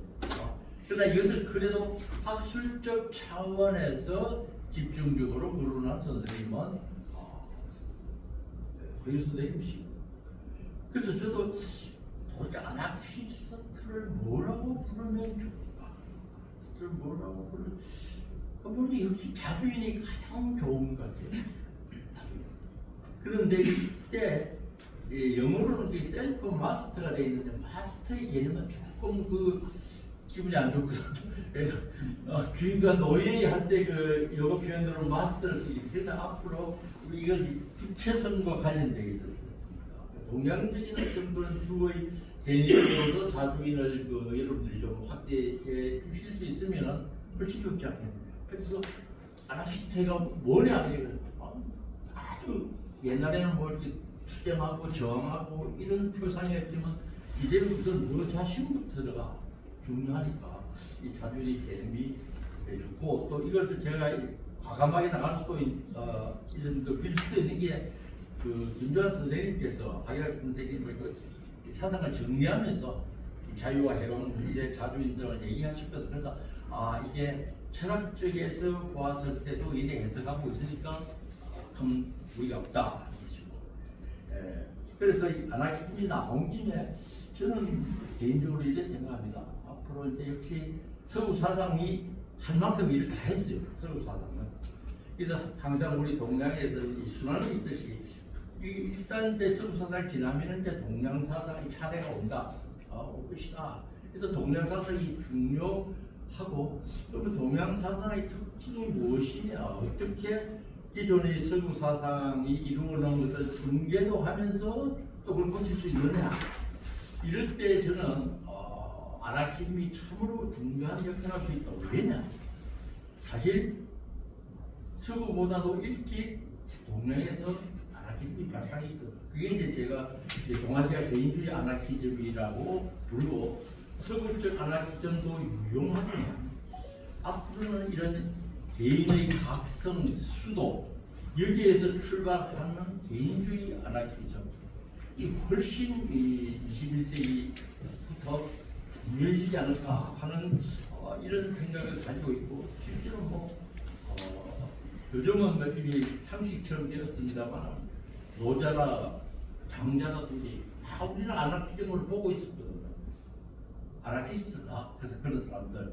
그러나 이것을 그래도 학술적 차원에서 집중적으로 거론한 선생님은 고유 선생님이시고, 그래서 저도 도대체 아나키스트를 뭐라고 부르면 좋을까? 스트를 뭐라고 부르면 보니 역시 자주인이 가장 좋은 것 같아요. 그런데 이때 영어로는 그 셀프 마스터가 되어 있는데 마스터의 개념은 조금 그 기분이 안 좋거든요. 그래서 주인과 노예 한때 그 영어 표현으로 마스터를 쓰기, 그래서 앞으로 우리 이걸 주체성과 관련되어 있었어요. 동양적인 어떤 그런 주의 개념으로도 자주인을 여러분들이 좀 확대해 주실 수 있으면 훨씬 좋지 않겠나요? 그래서 아나키스트가 뭐냐, 아주 옛날에는 뭐 이렇게 투쟁하고 저항하고 이런 표상이었지만 이제는 그건 너 자신부터가 중요하니까 이 자주인의 개념이 좋고, 또 이걸 제가 과감하게 나갈 수도 이런 빌 수도 있는 게 그 김주환 선생님께서 박일학 선생님의 그 사상을 정리하면서 자유와 해방 문제, 자주인들을 얘기하셨거든요. 그래서 이게 철학 쪽에서 보았을 때도 이래 해석하고 있으니까 큰 무리가 없다. 그래서 이 아나키즘이 나온 김에 저는 개인적으로 이렇게 생각합니다. 앞으로 이제 역시 서구 사상이 한 만큼 일을 다 했어요. 서구 사상은. 그래서 항상 우리 동양에서 이 순환이 있듯이 일단 이제 서구 사상이 지나면 이제 동양 사상의 차례가 온다. 올 것이다. 그래서 동양 사상이 중요하고, 그러면 동양 사상의 특징이 무엇이냐, 어떻게 기존의 서구 사상이 이루어놓은 것을 승계도하면서 또 그걸 고칠 수 있느냐, 이럴 때 저는 아나키즘이 참으로 중요한 역할을 할 수 있다고. 왜냐, 사실 서구보다도 일찍 동양에서 아나키즘이 발상했거든요. 그게 이제 제가 동아시아 개인주의 아나키즘이라고 부르고, 서구적 아나키즘도 유용하냐, 앞으로는 이런 개인의 각성, 수도, 여기에서 출발하는 개인주의 아나키즘, 이 훨씬 21세기부터 중요해지지 않을까 하는 이런 생각을 가지고 있고, 실제로 요즘은 이미 상식처럼 되었습니다만 노자나 장자라든지 다 우리는 아나키즘을 보고 있었거든요. 아나키스트다. 그래서 그런 사람들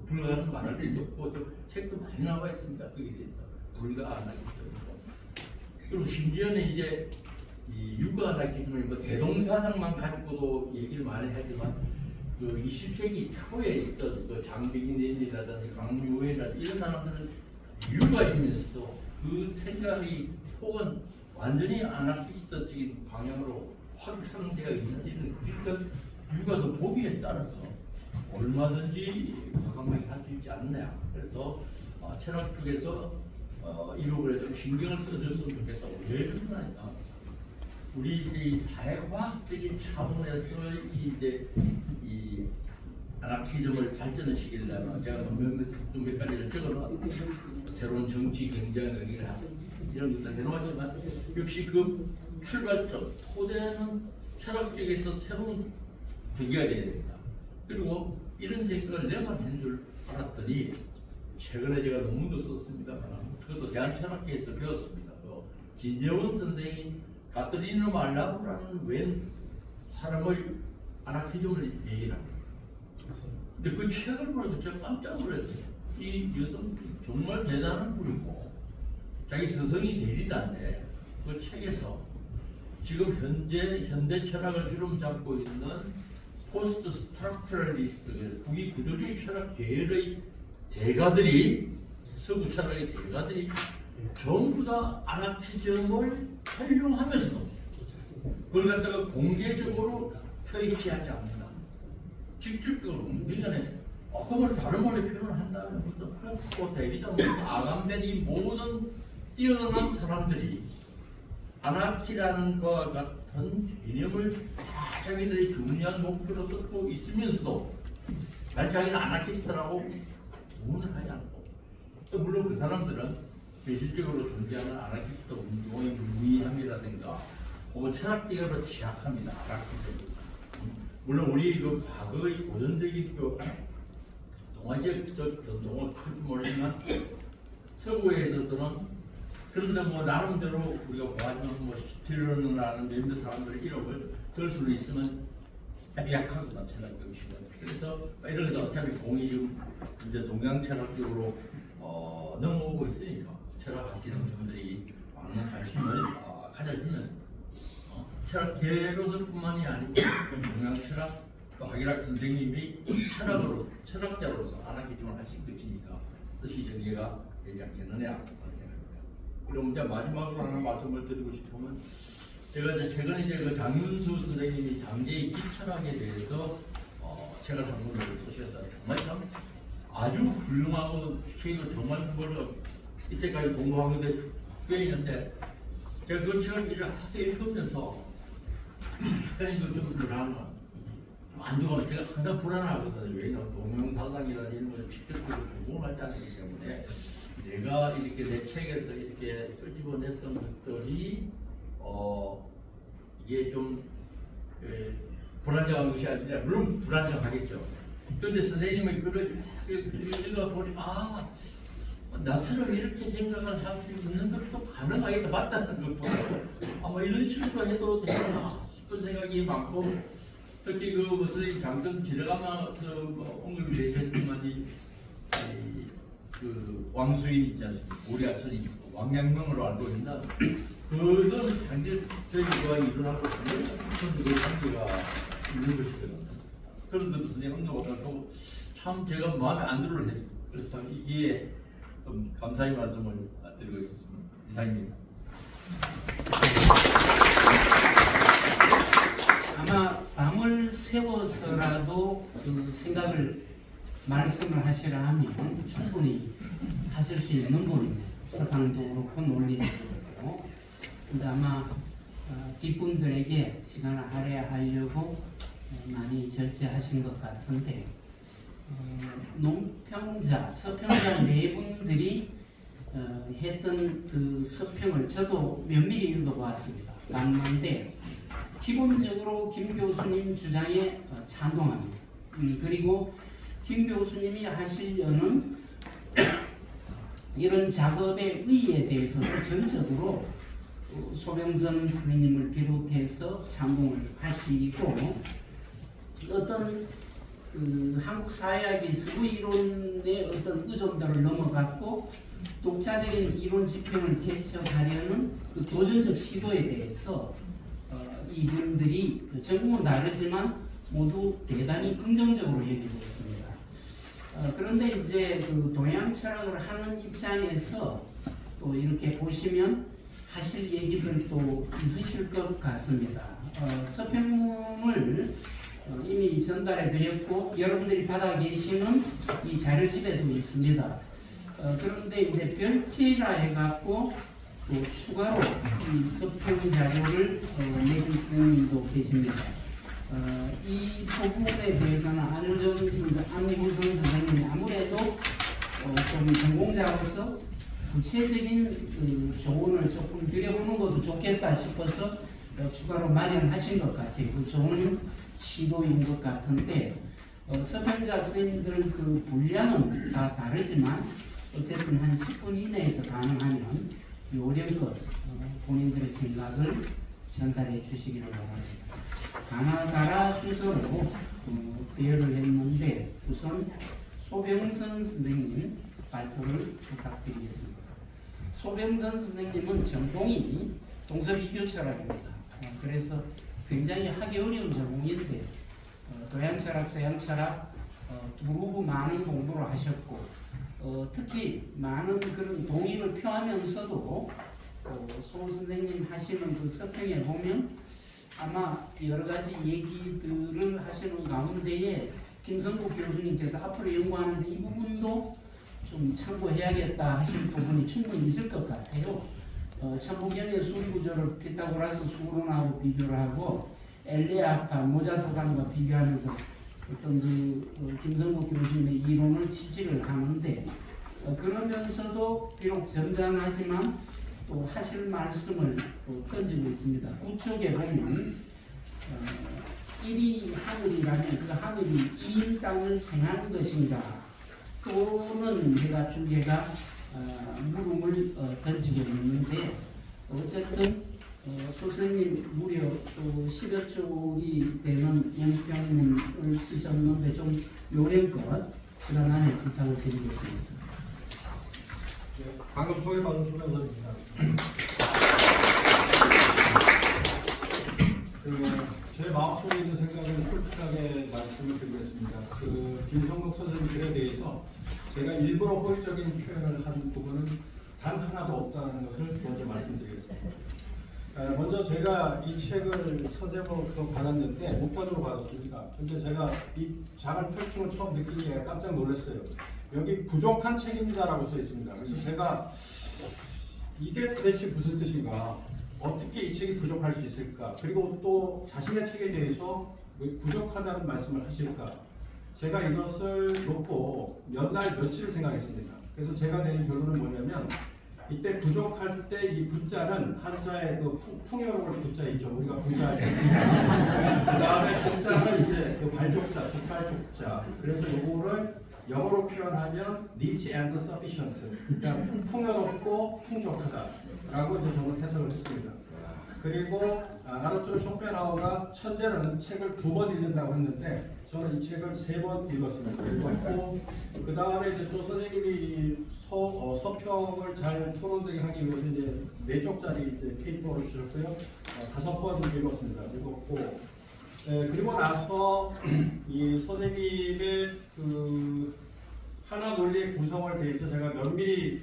불가는 말할 일도 없고, 책도 많이 나와 있습니다. 거기에 대해서 불가 아나키즘. 그리고 심지어는 이제 이 육아 아나키즘을 대동사상만 가지고도 얘기를 많이 하지만 그 20세기 초에 있던 그 장백인이라든지 강유회라든지 이런 사람들은 육아이면서도 그 생각이 혹은 완전히 아나키스트적인 방향으로 확산되어 있는 일은, 그러니까 육아도 보기에 따라서 얼마든지 과감하게 할 수 있지 않느냐. 그래서 철학 쪽에서 이런 좀 신경을 써줬으면 좋겠다고. 왜 그러냐니까 우리 이제 이 사회과학적인 차원에서 이 아나키즘을 발전을 시키려면 제가 몇 가지를 적어놨습니다. 새로운 정치 경쟁이나 이런 것들 해놓았지만, 역시 그 출발점 토대는 철학적에서 새로운 계기가 돼야 됩니다. 그리고 이런 생각을 내만 한 줄 알았더니 최근에 제가 논문도 썼습니다만 그것도 대한철학계에서 배웠습니다. 진재원 선생이 가톨리노 말라브라는 웬 사람의 아나키즘을 얘기를 합니다. 근데 그 책을 보니까 제가 깜짝 놀랐어요. 이 여성 정말 대단한 분이고 자기 스승이 대리다인데 그 책에서 지금 현대 철학을 주름 잡고 있는 포스트 스트럭처럴리스트, 국위 구조주의 철학 계열의 대가들이 서구 철학의 대가들이 전부 다 아나키즘을 활용하면서도 그걸 갖다가 공개적으로 표현하지 않는다. 직접적으로 그러니까 그걸 다른 말로 표현을 한다면 무슨 프루프고 데리다 무슨 아감된 이 모든 뛰어난 사람들이 아나키라는 것과 같은 개념을 다 자기들의 중요한 목표로 쓰고 있으면서도 난 자기는 아나키스트라고 구분을 하지 않고 또 물론 그 사람들은 현실적으로 존재하는 아나키스트 운동의 무의함이라든가 혹은 철학적으로 취약합니다. 아나키스트. 물론 우리 그 과거의 고전적인 그 동아적 전통은 클지 모르지만 서구에 있어서는 그런데 뭐 나름대로 우리가 보아하면 뭐 스틸러라는 몇몇 사람들의 이름을 들 수도 있으면 아주 약하거든 철학적 시간. 그래서 이런 것도 어차피 공이 지금 이제 동양 철학적으로 넘어오고 있으니까 철학하시는 분들이 많은 관심을 가져주면 철학계로서뿐만이 아니고 동양 철학 또 하기락 선생님이 철학자로서 아나키즘을 하신 것이니까 뜻이 전개가 되지 않겠느냐 하는 생각입니다. 그럼 이제 마지막으로 하나 말씀을 드리고 싶으면 제가 이제 최근에 이제 그 장윤수 선생님이 장제의 기철학에 대해서 책을 한 권을 쓰셨어요. 정말 참 아주 훌륭하고 책을 정말 그걸 이때까지 공부한 것에 꽤 있는데 제가 그 책을 이렇게 읽으면서 약간 이거 좀 불안한 안주가 제가 항상 불안하거든요. 왜냐하면 동명사상이라는 이런 걸 직접적으로 공부하지 않기 때문에 내가 이렇게 내 책에서 이렇게 끄집어냈던 것들이 이게 좀 불안정한 것이 아니라 물론 불안정하겠죠. 그런데 선생님의 글을 읽어보니 나처럼 이렇게 생각을 할 수 있는 것도 가능하겠다 맞다는 것도 아마 이런 식으로 해도 되나 싶은 생각이 많고 특히 그 무슨 잠깐 지나가면서 언급이 되셨지만 그 왕수인 있지 않습니까? 우리 앞선이 왕양명으로 알고 있나? 그건 상대적으로 일어나고 있는 그 관계가 있는 것이거든요. 그런데 선생님 언급하고 참 제가 마음에 안 들어를 했습니다. 그래서 참 이게 좀 감사의 말씀을 드리고 있었습니다. 이상입니다. 아마 밤을 새워서라도 그 생각을 말씀을 하시라 하면 충분히 하실 수 있는 분이네요. 세상도 그렇고 논리도 그렇고. 근데 아마 뒷분들에게 시간을 할애하려고 많이 절제하신 것 같은데 논평자, 서평자 네 분들이 했던 그 서평을 저도 면밀히 읽어보았습니다. 봤는데 기본적으로 김 교수님 주장에 찬동합니다. 그리고 김 교수님이 하시려는 이런 작업의 의의에 대해서도 전적으로 소병선 선생님을 비롯해서 찬동을 하시고 어떤 한국 사회학의 서구 이론의 어떤 의존도를 넘어갔고 독자적인 이론 지평을 개척하려는 그 도전적 시도에 대해서 이분들이 전공은 다르지만 모두 대단히 긍정적으로 여기고 있습니다. 그런데 이제 그 동양 철학을 하는 입장에서 또 이렇게 보시면 하실 얘기들도 있으실 것 같습니다. 서평을 이미 전달해 드렸고 여러분들이 받아 계시는 이 자료집에도 있습니다. 그런데 이제 별지라 해갖고 또 추가로 이 서평 자료를 내신 스님도 계십니다. 이 부분에 대해서는 안효정 선생, 안구성 선생님이 아무래도 좀 전공자로서 구체적인 그 조언을 조금 드려보는 것도 좋겠다 싶어서 추가로 마련하신 것 같아요. 그 좋은 시도인 것 같은데 서평자 스님들 그 분량은 다 다르지만 어쨌든 한 10분 이내에서 가능하면 요령껏 본인들의 생각을 전달해 주시기를 바랍니다. 가나다라 순서로 배열을 했는데 우선 소병선 선생님 발표를 부탁드리겠습니다. 소병선 선생님은 전공이 동서비교 철학입니다. 그래서 굉장히 하기 어려운 전공인데 도양철학, 서양철학 두루 많은 공부를 하셨고 특히 많은 그런 동의를 표하면서도 소 선생님 하시는 그 서평에 보면 아마 여러 가지 얘기들을 하시는 가운데에 김성국 교수님께서 앞으로 연구하는데 이 부분도 좀 참고해야겠다 하실 부분이 충분히 있을 것 같아요. 천부경의 수리구조를 피타고라스 수론하고 비교를 하고 엘리아파 모자사상과 비교하면서 어떤 김성국 교수님의 이론을 지지를 하는데 그러면서도 비록 점잖하지만 또 하실 말씀을 또 던지고 있습니다. 구쪽에 보면 1위 하늘이라면 그 하늘이 2인 땅을 생한 것인가 또는 해가 주계가 물음을 던지고 있는데 어쨌든 선생님 무려 또 10여 쪽이 되는 연평문을 쓰셨는데 좀 요령껏 시간 안에 부탁을 드리겠습니다. 방금 소개받은 소명선입니다. 제 마음속에 있는 생각을 솔직하게 말씀을 드리겠습니다. 김성국 선생님 글에 대해서 제가 일부러 호의적인 표현을 한 부분은 단 하나도 없다는 것을 먼저 말씀드리겠습니다. 먼저 제가 이 책을 선생님으로 받았는데 우편으로 받았습니다. 근데 제가 이 장을 펼치고 처음 느끼기에 깜짝 놀랐어요. 여기 부족한 책입니다라고 써 있습니다. 그래서 제가 이게 도대체 무슨 뜻인가? 어떻게 이 책이 부족할 수 있을까? 그리고 또 자신의 책에 대해서 왜 부족하다는 말씀을 하실까? 제가 이것을 놓고 몇 날 며칠을 생각했습니다. 그래서 제가 내린 결론은 뭐냐면 이때 부족할 때 이 부자는 한자의 그 풍요로울 부자이죠. 우리가 부자. 그 다음에 부자는 이제 그 발족자, 족발족자. 그래서 요거를 영어로 표현하면 rich and sufficient. 그러니까 풍요롭고 풍족하다라고 이제 저는 해석을 했습니다. 그리고 아르투르 쇼펜하우어가 천재는 책을 2번 읽는다고 했는데 저는 이 책을 3번 읽었습니다. 읽었고 그 다음에 이제 또 선생님이 서평을 잘 토론되게 하기 위해서 이제 4쪽짜리 이제 페이퍼를 주셨고요. 5번 읽었습니다. 읽었고 그리고 나서 이 선생님의 그 하나 논리의 구성을 대해서 제가 면밀히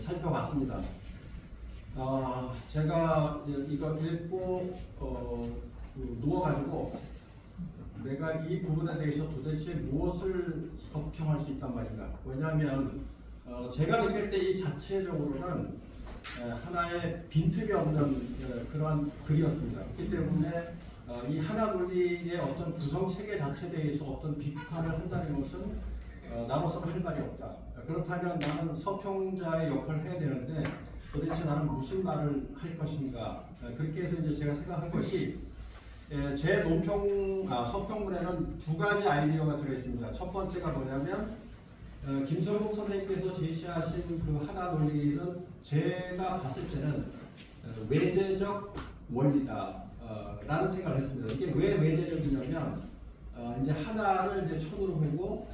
살펴봤습니다. 제가 이거 읽고 누워가지고 내가 이 부분에 대해서 도대체 무엇을 서평할 수 있단 말인가. 왜냐하면 제가 느낄 때 이 자체적으로는 하나의 빈틈이 없는 그러한 글이었습니다. 그렇기 때문에 이 하나 논리의 어떤 구성 체계 자체에 대해서 어떤 비판을 한다는 것은 나로서는 할 말이 없다. 그렇다면 나는 서평자의 역할을 해야 되는데 도대체 나는 무슨 말을 할 것인가. 그렇게 해서 이제 제가 생각한 것이 제 서평문에는 2가지 아이디어가 들어있습니다. 첫 번째가 뭐냐면 김성국 선생님께서 제시하신 그 하나 논리는 제가 봤을 때는 외제적 원리다 라는 생각을 했습니다. 이게 왜 외제적이냐면 이제 하나를 이제 천으로 보고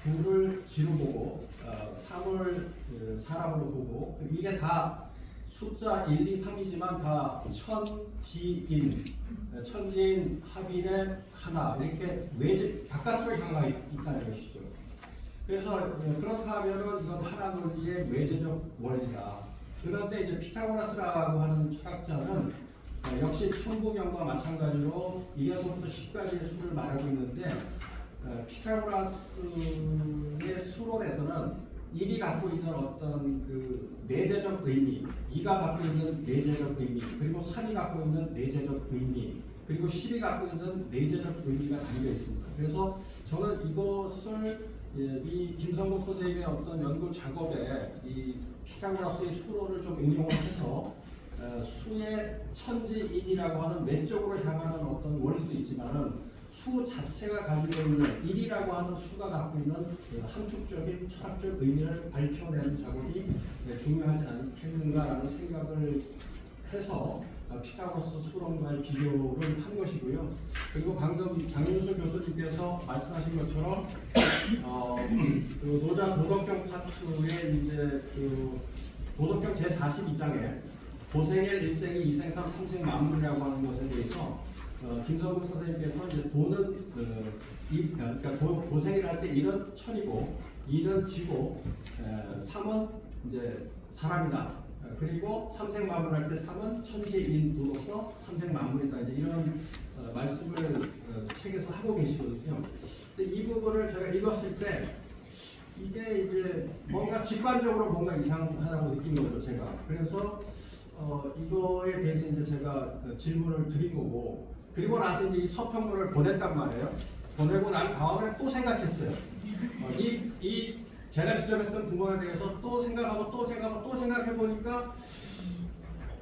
2를 지로 보고 3을 사람으로 보고 이게 다 숫자 1, 2, 3이지만 다 천지인 합인의 하나 이렇게 외제 바깥으로 향해 있다는 것이죠. 그래서 그렇다 하면은 이건 하나 논리의 외제적 원리다. 그런데 이제 피타고라스라고 하는 철학자는 역시 천부경과 마찬가지로 1에서부터 10까지의 수를 말하고 있는데 피타고라스의 수론에서는 1이 갖고 있는 어떤 그 내재적 의미, 2가 갖고 있는 내재적 의미, 그리고 3이 갖고 있는 내재적 의미, 그리고 10이 갖고 있는 내재적 의미가 담겨 있습니다. 그래서 저는 이것을 이 김성국 선생님의 어떤 연구 작업에 이 피타고라스의 수론을 좀 응용을 해서 수의 천지인이라고 하는 외적으로 향하는 어떤 원리도 있지만은 수 자체가 가지고 있는 1이라고 하는 수가 갖고 있는 함축적인 철학적 의미를 밝혀내는 작업이 중요하지 않겠는가라는 생각을 해서 피타고라스 수론과의 비교를 한 것이고요. 그리고 방금 장윤수 교수님께서 말씀하신 것처럼 그 도덕경 파트에 이제 그 도덕경 제42장에 도생일, 일생이, 이생삼, 삼생 만물이라고 하는 것에 대해서 김성국 선생님께서 이제 도는 그러니까 도생을 할 때 1은 천이고 2는 쥐고 3은 이제 사람이다. 그리고 삼생만물할 때 3은 천지인으로서 삼생만물이다. 이제 이런 말씀을 책에서 하고 계시거든요. 근데 이 부분을 제가 읽었을 때 이게 이제 뭔가 직관적으로 뭔가 이상하다고 느낀 거죠, 제가. 그래서 이거에 대해서 이제 제가 질문을 드린 거고, 그리고 나서 이제 이 서평문을 보냈단 말이에요. 보내고 난 다음에 또 생각했어요. 이 제가 지적했던 부분에 대해서 또 생각하고 또 생각하고 또 생각해 보니까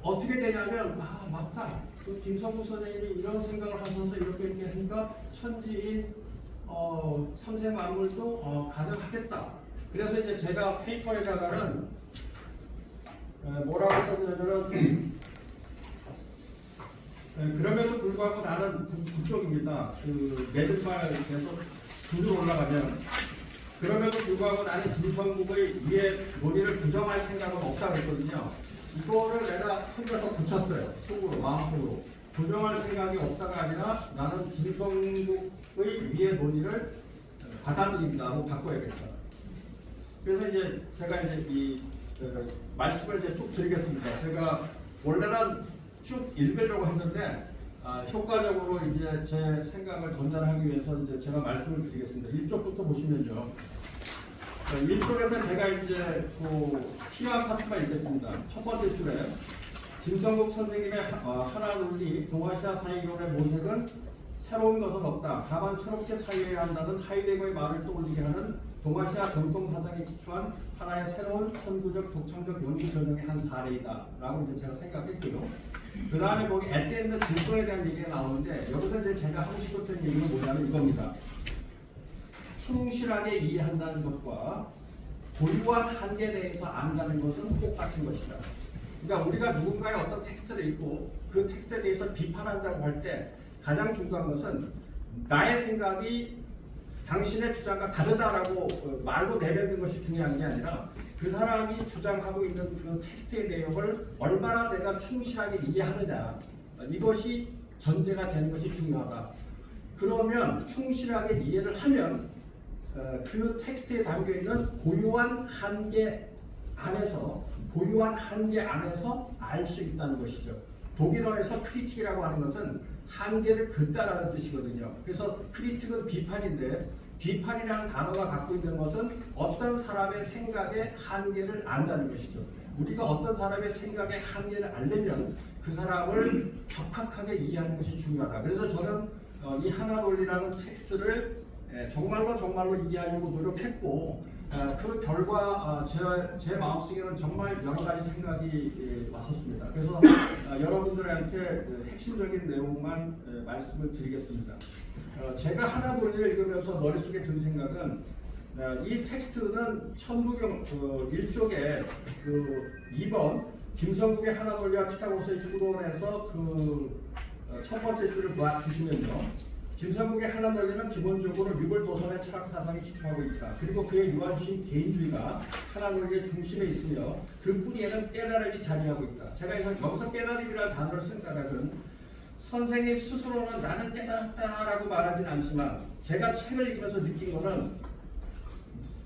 어떻게 되냐면, 아 맞다. 그 김성국 선생님이 이런 생각을 하셔서 이렇게 하니까 천지인 삼생만물도 가능하겠다. 그래서 이제 제가 페이퍼에다가는 뭐라고 썼냐면은 그럼에도 불구하고 나는 그쪽입니다. 그 매듭말에서 두줄 올라가면 그럼에도 불구하고 나는 김성국의 위에 논의를 부정할 생각은 없다고 했거든요. 이거를 내가 혼자서 붙였어요. 속으로, 마음속으로. 부정할 생각이 없다가 아니라 나는 김성국의 위에 논의를 받아들인다고 바꿔야겠다. 그래서 이제 제가 이제 이 말씀을 이제 쭉 드리겠습니다. 제가 원래는 쭉 읽으려고 했는데 효과적으로 이제 제 생각을 전달하기 위해서 이제 제가 말씀을 드리겠습니다. 1쪽부터 보시면요. 1쪽에서 제가 이제 그 필요한 파트가 있겠습니다. 첫 번째 줄에 김성국 선생님의 하나 논리 동아시아 사이론의 모색은 새로운 것은 없다. 다만 새롭게 사유해야 한다는 하이데거의 말을 떠올리게 하는 동아시아 정통 사상에 기초한 하나의 새로운 선구적 독창적 연구 전형의 한 사례이다 라고 이제 제가 생각했고요. 그 다음에 거기 앳드엔드 질서에 대한 얘기가 나오는데 여기서 이제 제가 하고 싶었던 얘기는 뭐냐면 이겁니다. 충실하게 이해한다는 것과 고유한 한계에 대해서 안다는 것은 똑같은 것이다. 그러니까 우리가 누군가의 어떤 텍스트를 읽고 그 텍스트에 대해서 비판한다고 할 때 가장 중요한 것은 나의 생각이 당신의 주장과 다르다라고 말로 내뱉는 것이 중요한 게 아니라 그 사람이 주장하고 있는 그 텍스트의 내용을 얼마나 내가 충실하게 이해하느냐, 이것이 전제가 되는 것이 중요하다. 그러면 충실하게 이해를 하면 그 텍스트에 담겨있는 고유한 한계 안에서 알 수 있다는 것이죠. 독일어에서 크리틱이라고 하는 것은 한계를 긋다라는 뜻이거든요. 그래서 크리틱은 비판인데 비판이라는 단어가 갖고 있는 것은 어떤 사람의 생각의 한계를 안다는 것이죠. 우리가 어떤 사람의 생각의 한계를 알려면 그 사람을 적확하게 이해하는 것이 중요하다. 그래서 저는 이 하나 논리라는 텍스트를 정말로 이해하려고 노력했고 그 결과 제 마음속에는 정말 여러 가지 생각이 왔었습니다. 그래서 여러분들한테 핵심적인 내용만 말씀을 드리겠습니다. 제가 하나 논리를 읽으면서 머릿속에 든 생각은 이 텍스트는 천부경 1쪽에 그 2번 김성국의 하나 논리와 피타고라스의 추론에서 그 첫 번째 줄을 주시면요. 김성국의 하나 논리는 기본적으로 유골도선의 철학 사상에 기초하고 있다. 그리고 그의 유아주신 개인주의가 하나 논리의 중심에 있으며 그 뿌리에는 깨달음이 자리하고 있다. 제가 여기서 깨달음이라는 단어를 쓴 까닭은 선생님 스스로는 나는 깨달았다라고 말하진 않지만 제가 책을 읽으면서 느낀 거는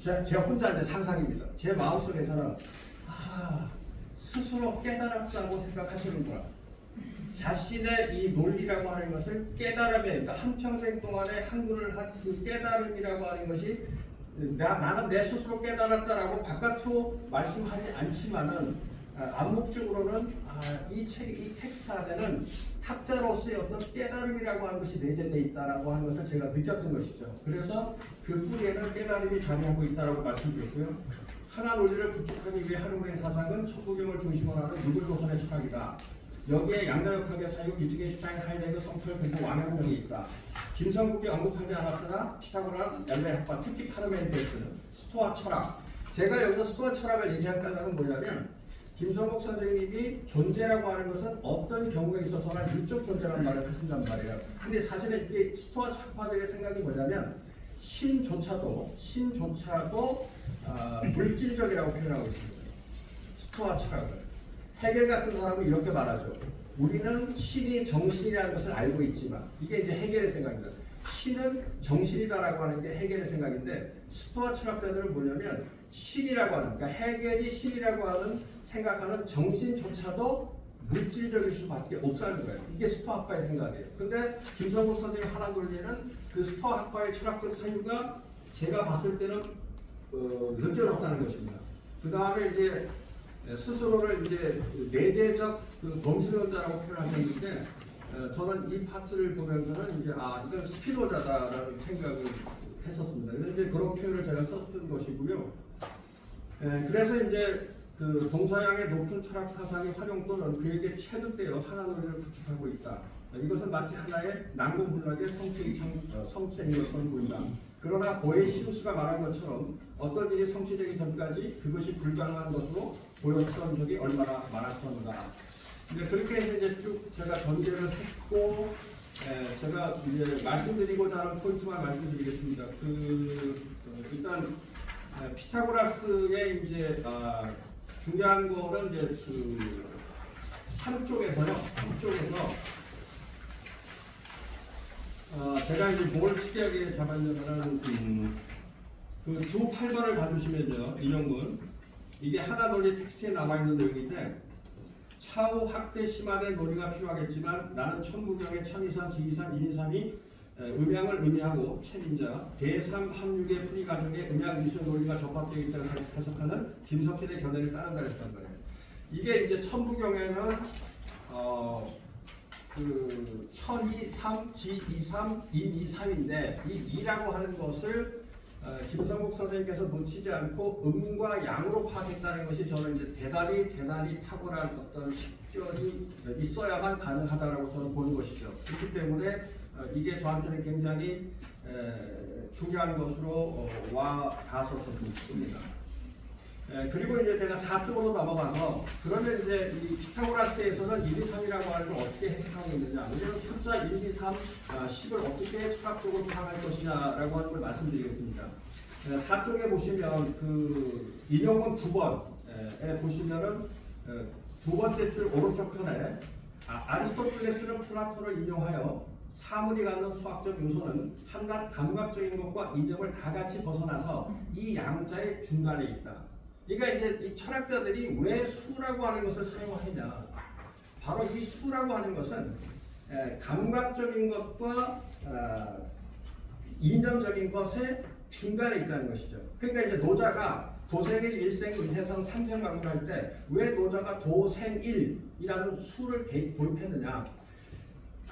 제 혼자의 상상입니다. 제 마음속에서는 스스로 깨달았다고 생각하시는구나. 자신의 이 논리라고 하는 것을 깨달음에, 그러니까 한평생 동안에 한글을 한 그 깨달음이라고 하는 것이 나는 내 스스로 깨달았다라고 바깥으로 말씀하지 않지만은 암묵적으로는 이 텍스트 안에는 학자로서의 어떤 깨달음이라고 하는 것이 내재되어 있다라고 하는 것을 제가 느꼈던 것이죠. 그래서 그 뿌리에는 깨달음이 자리하고 있다라고 말씀드렸고요. 하나 논리를 구축하기 위해 한국의 사상은 천부경을 중심으로 하는 유골도선의 철학이다. 여기에 양자역학의 사유, 위트겐슈타인, 하이데거, 성철, 그리고 왕양정이 있다. 김성국이 언급하지 않았으나 피타고라스, 엘레 학파, 특히 파르멘데스, 스토아 철학. 제가 여기서 스토아 철학을 얘기할 까닭은 뭐냐면 김성국 선생님이 존재라고 하는 것은 어떤 경우에 있어서나 율적 존재라는 말을 하신단 말이에요. 근데 사실은 이게 스토아 철학파들의 생각이 뭐냐면 신조차도 물질적이라고 표현하고 있습니다. 스토아 철학을. 헤겔 같은 사람은 이렇게 말하죠. 우리는 신이 정신이라는 것을 알고 있지만 이게 이제 해겔의 생각입니다. 신은 정신이다라고 하는 게 해겔의 생각인데 스토아 철학자들은 뭐냐면 신이라고 하는 그러니까 해겔이 신이라고 하는 생각하는 정신조차도 물질적일 수밖에 없다는 거예요. 이게 스토아학파의 생각이에요. 근데 김성국 선생님 하나 돌리는 그 스토아학파의 철학적 사유가 제가 봤을 때는 느껴졌다는 것입니다. 그 다음에 이제 스스로를 이제 내재적 그 범신론자라고 표현하셨는데 저는 이 파트를 보면서는 이제 이건 스피노자다라는 생각을 했었습니다. 그래서 이제 그런 표현을 제가 썼던 것이고요. 그래서 이제 그 동서양의 높은 철학 사상의 활용 또는 그에게 체득되어 하나 논리를 구축하고 있다. 이것은 마치 하나의 난공불락의 성체인 것처럼 보인다. 그러나 보에시우스가 말한 것처럼 어떤 일이 성취되기 전까지 그것이 불가능한 것으로 보였던 적이 얼마나 많았던가. 이제 그렇게 해서 이제 쭉 제가 전제를 했고, 제가 이제 말씀드리고자 하는 포인트만 말씀드리겠습니다. 일단 피타고라스의 이제 중요한 거는 이제 그 3쪽에서요. 3쪽에서 제가 이제 뭘 특이하게 잡았냐면은 그 주 8번을 봐주시면요. 인용문 이게 하나 논리 텍스트에 나와 있는 내용인데 차후 학대 심화된 논리가 필요하겠지만 나는 천부경의 천이삼, 지이삼, 인이삼이 음양을 의미하고 책임자 대삼 합육의 풀이 가정의 음양 미술 논리가 접합되어 있다고 해석하는 김석진의 견해를 따른다 했단 말이에요. 이게 이제 천부경에는 그 천이삼, 지이삼, 인이삼인데 이 2라고 하는 것을 김성국 선생님께서 놓치지 않고 음과 양으로 파악했다는 것이 저는 이제 대단히 탁월한 어떤 식견이 있어야만 가능하다라고 저는 보는 것이죠. 그렇기 때문에 이게 저한테는 굉장히 중요한 것으로 와 닿았었습니다. 그리고 이제 제가 4쪽으로 넘어가서 그러면 이제 이 피타고라스에서는 1, 2, 3이라고 하는 걸 어떻게 해석하고 있느냐, 아니면 숫자 1, 2, 3, 10을 어떻게 철학적으로 파악할 것이냐라고 하는 걸 말씀드리겠습니다. 4쪽에 보시면 그 인용문 9번에 보시면은 두 번째 줄 오른쪽 편에 아리스토텔레스는 플라톤을 인용하여 사물이 갖는 수학적 요소는 한낱 감각적인 것과 인정을 다 같이 벗어나서 이 양자의 중간에 있다. 그러니까 이제 이 철학자들이 왜 수라고 하는 것을 사용하느냐. 바로 이 수라고 하는 것은 감각적인 것과 이념적인 것의 중간에 있다는 것이죠. 그러니까 이제 노자가 도생일, 일생, 이세성, 삼생 방문할 때 왜 노자가 도생일이라는 수를 도입했느냐.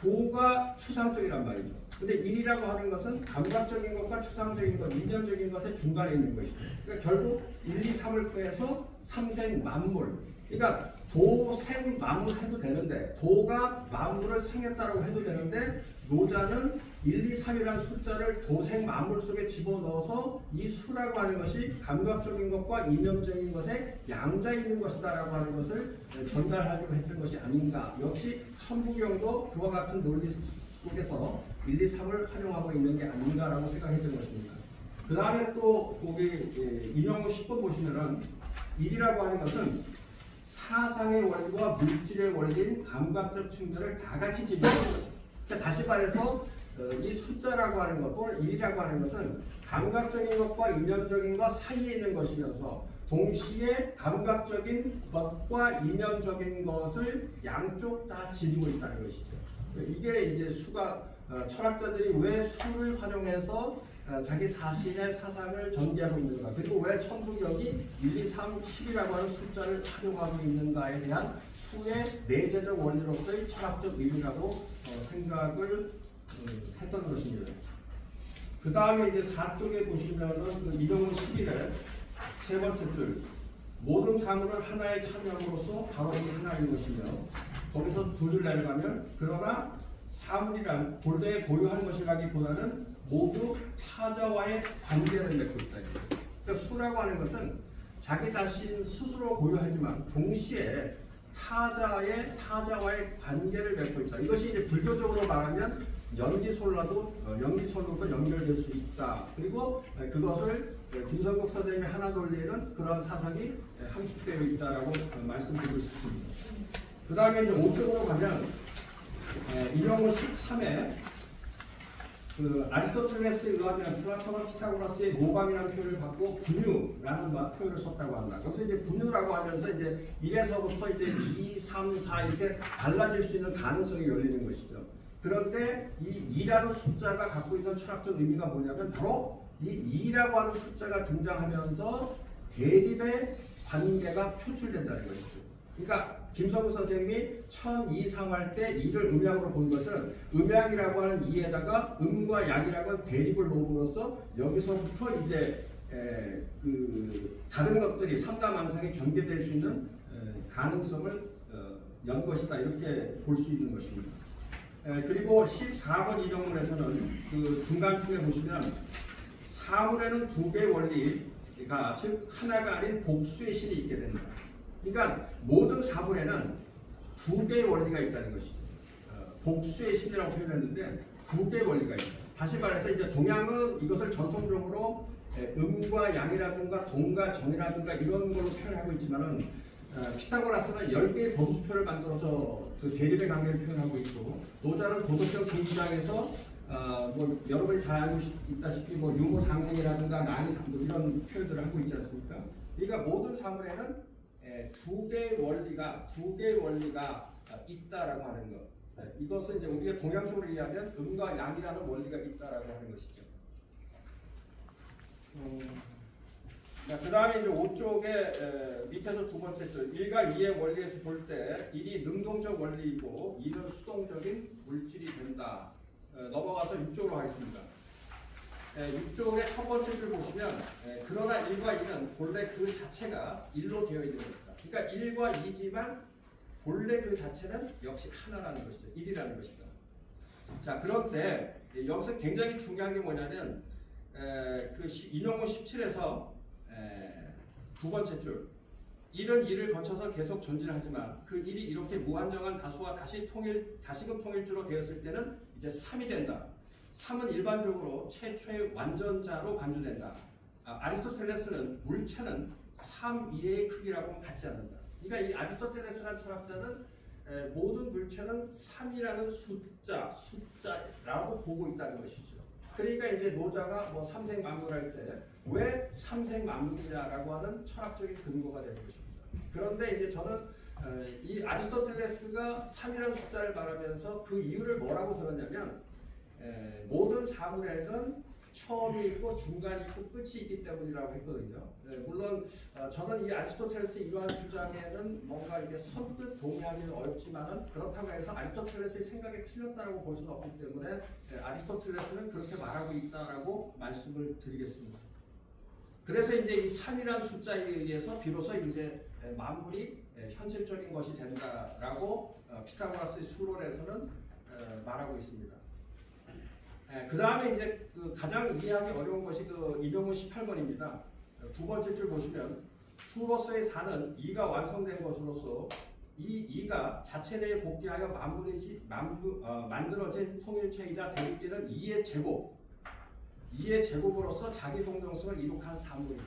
도가 추상적이란 말이죠. 근데 일이라고 하는 것은 감각적인 것과 추상적인 것, 이념적인 것의 중간에 있는 것이죠. 그러니까 결국 1, 2, 3을 통해서 삼생 만물. 그러니까 도생 만물 해도 되는데 도가 만물을 생했다라고 해도 되는데 노자는 1, 2, 3이라는 숫자를 도생 만물 속에 집어넣어서 이 수라고 하는 것이 감각적인 것과 이념적인 것에 양자에 있는 것이다라고 하는 것을 전달하려고 했던 것이 아닌가. 역시 천부경도 그와 같은 논리 속에서 1, 2, 3을 활용하고 있는 게 아닌가라고 생각했던 것입니다. 그 다음에 또 거기 인용문 10번 보시면은 1이라고 하는 것은 사상의 원리와 물질의 원리인 감각적 측면을 다 같이 지니는 거예요. 그러니까 다시 말해서 이 숫자라고 하는 것 또는 1이라고 하는 것은 감각적인 것과 이념적인 것 사이에 있는 것이면서 동시에 감각적인 것과 이념적인 것을 양쪽 다 지니고 있다는 것이죠. 이게 이제 수가 철학자들이 왜 수를 활용해서 자기 자신의 사상을 전개하고 있는가, 그리고 왜 천부경이 1, 2, 3, 10이라고 하는 숫자를 활용하고 있는가에 대한 수의 내재적 원리로서의 철학적 의미라고 생각을 했던 것입니다. 그 다음에 이제 4쪽에 보시면은 그 인용문 11의 세 번째 줄, 모든 사물은 하나의 참여함으로써 바로 이 하나인 것이며, 거기서 두 줄 내려가면 그러나 사물이란 본래에 고유한 것이라기보다는 모두 타자와의 관계를 맺고 있다. 그러니까 수라고 하는 것은 자기 자신 스스로 고유하지만 동시에 타자와의 관계를 맺고 있다. 이것이 이제 불교적으로 말하면 연기솔로도 연결될 수 있다. 그리고 그것을 김성국 선생님이 하나 돌리는 그런 사상이 함축되어 있다라고 말씀드리고 싶습니다. 그 다음에 이제 5쪽으로 가면 인용문 13에 그 아리스토텔레스에 의하면 플라톤과 피타고라스의 모방이라는 표현을 갖고 분유라는 표현을 썼다고 한다. 그래서 이제 분유라고 하면서 이제 1에서부터 이제 2, 3, 4 이렇게 달라질 수 있는 가능성이 열리는 것이죠. 그런데 이 2라는 숫자가 갖고 있는 철학적 의미가 뭐냐면 바로 이 2라고 하는 숫자가 등장하면서 대립의 관계가 표출된다는 것이죠. 그러니까 김성우 선생님이 1002, 3할 때 2를 음양으로 본 것은 음양이라고 하는 2에다가 음과 양이라고 하는 대립을 놓음으로써 여기서부터 이제 그 다른 것들이 삼가망상이 경계될 수 있는 가능성을 연 것이다 이렇게 볼 수 있는 것입니다. 그리고 14번 인용문에서는 그 중간쯤에 보시면 사물에는 두 개의 원리가 즉 하나가 아닌 복수의 신이 있게 된다. 그러니까 모든 사물에는 두 개의 원리가 있다는 것이죠. 복수의 신이라고 표현했는데 두 개의 원리가 있다. 다시 말해서 이제 동양은 이것을 전통적으로 음과 양이라든가 동과 정이라든가 이런 걸로 표현하고 있지만은 피타고라스는 10개의 범수표를 만들어서 그 대립의 관계를 표현하고 있고 노자는 도덕적 제2장에서 뭐 여러분이 잘 알고 있다시피 뭐 유무상생이라든가 난이 뭐 이런 표현들을 하고 있지 않습니까? 그러니까 모든 사물에는 두 개의 원리가 있다라고 하는 것. 이것은 이제 우리가 동양적으로 이해하면 음과 양이라는 원리가 있다라고 하는 것이죠. 그 다음에 이제 5쪽에 밑에서 두 번째 줄 1과 2의 원리에서 볼 때 1이 능동적 원리이고 2는 수동적인 물질이 된다. 넘어가서 6쪽으로 하겠습니다. 6쪽의 첫 번째 줄 보시면 그러나 1과 2는 본래 그 자체가 1로 되어 있는 것이다. 그러니까 1과 2지만 본래 그 자체는 역시 하나라는 것이죠. 1이라는 것이다. 자, 그런데 여기서 굉장히 중요한 게 뭐냐면 그 인용문 17에서 두 번째 줄 1은 2를 거쳐서 계속 전진하지만 그 1이 이렇게 무한정한 다수와 다시금 통일주로 되었을 때는 이제 3이 된다. 3은 일반적으로 최초의 완전자로 간주된다. 아리스토텔레스는 물체는 3 이하의 크기라고는 갖지 않는다. 그러니까 이 아리스토텔레스라는 철학자는 모든 물체는 3이라는 숫자라고 보고 있다는 것이죠. 그러니까 이제 노자가 뭐 삼생만물할 때 왜 삼생만물이냐라고 하는 철학적인 근거가 되는 것입니다. 그런데 이제 저는 이 아리스토텔레스가 3이라는 숫자를 말하면서 그 이유를 뭐라고 들었냐면 모든 사물에는 처음이 있고 중간이 있고 끝이 있기 때문이라고 했거든요. 물론 저는 이 아리스토텔레스 이러한 주장에는 뭔가 이게 선뜻 동의하기는 어렵지만은 그렇다고 해서 아리스토텔레스의 생각이 틀렸다라고 볼 수는 없기 때문에 아리스토텔레스는 그렇게 말하고 있다라고 말씀을 드리겠습니다. 그래서 이제 이 3이라는 숫자에 의해서 비로소 이제 만물이 현실적인 것이 된다라고 피타고라스의 수론에서는 말하고 있습니다. 그 다음에 이제 그 가장 이해하기 어려운 것이 그 인용문 18번입니다. 두 번째 줄 보시면 수로서의 사는 2가 완성된 것으로서 이 2가 자체 내에 복귀하여 만들어진 통일체이자 대립되는 2의 제곱으로서 자기 동정성을 이룩한 사물이다.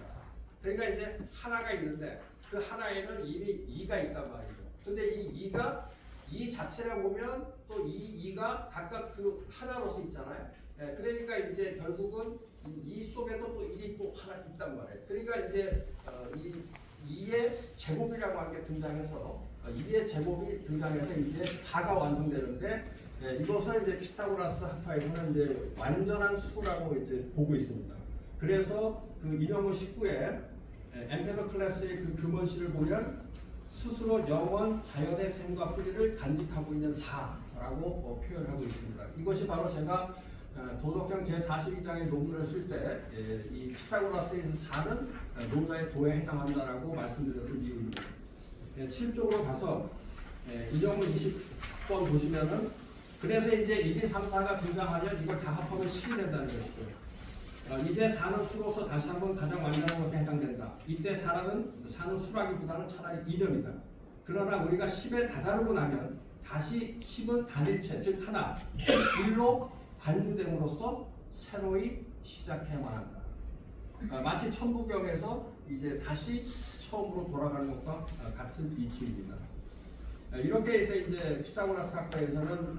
그러니까 이제 하나가 있는데 그 하나에는 이미 2가 있단 말이죠. 근데 이 2가 이 자체라고 보면 또 이 2가 각각 그 하나로서 있잖아요. 그러니까 이제 결국은 이 속에도 또 1이 또 하나 있단 말이에요. 그러니까 이제 이 2의 제곱이라고 하는 게 등장해서 2의 제곱이 등장해서 이제 4가 완성되는데 이것을 이제 피타고라스 학파에서는 이제 완전한 수라고 이제 보고 있습니다. 그래서 그 인용문 19에 엠페도클레스의 그 금원시를 보면 스스로 영원 자연의 생과 뿌리를 간직하고 있는 사라고 표현하고 있습니다. 이것이 바로 제가 도덕경 제42장의 논문을 쓸 때 이 피타고라스에서 사는 노자의 도에 해당한다라고 말씀드렸던 이유입니다. 7쪽으로 가서 인용문 20번 보시면은 그래서 이제 1, 2, 3, 4가 등장하면 이걸 다 합하면 10이 된다는 것이죠. 이제 4는 수로서 다시 한번 가장 완전한 것에 해당된다. 이때 4는 수라기보다는 차라리 이념이다. 그러나 우리가 10에 다다르고 나면 다시 10은 단일체, 즉 하나, 1로 반주됨으로써 새로이 시작해야만 한다. 마치 천부경에서 이제 다시 처음으로 돌아가는 것과 같은 이치입니다. 이렇게 해서 이제 피타고라스 학파에서는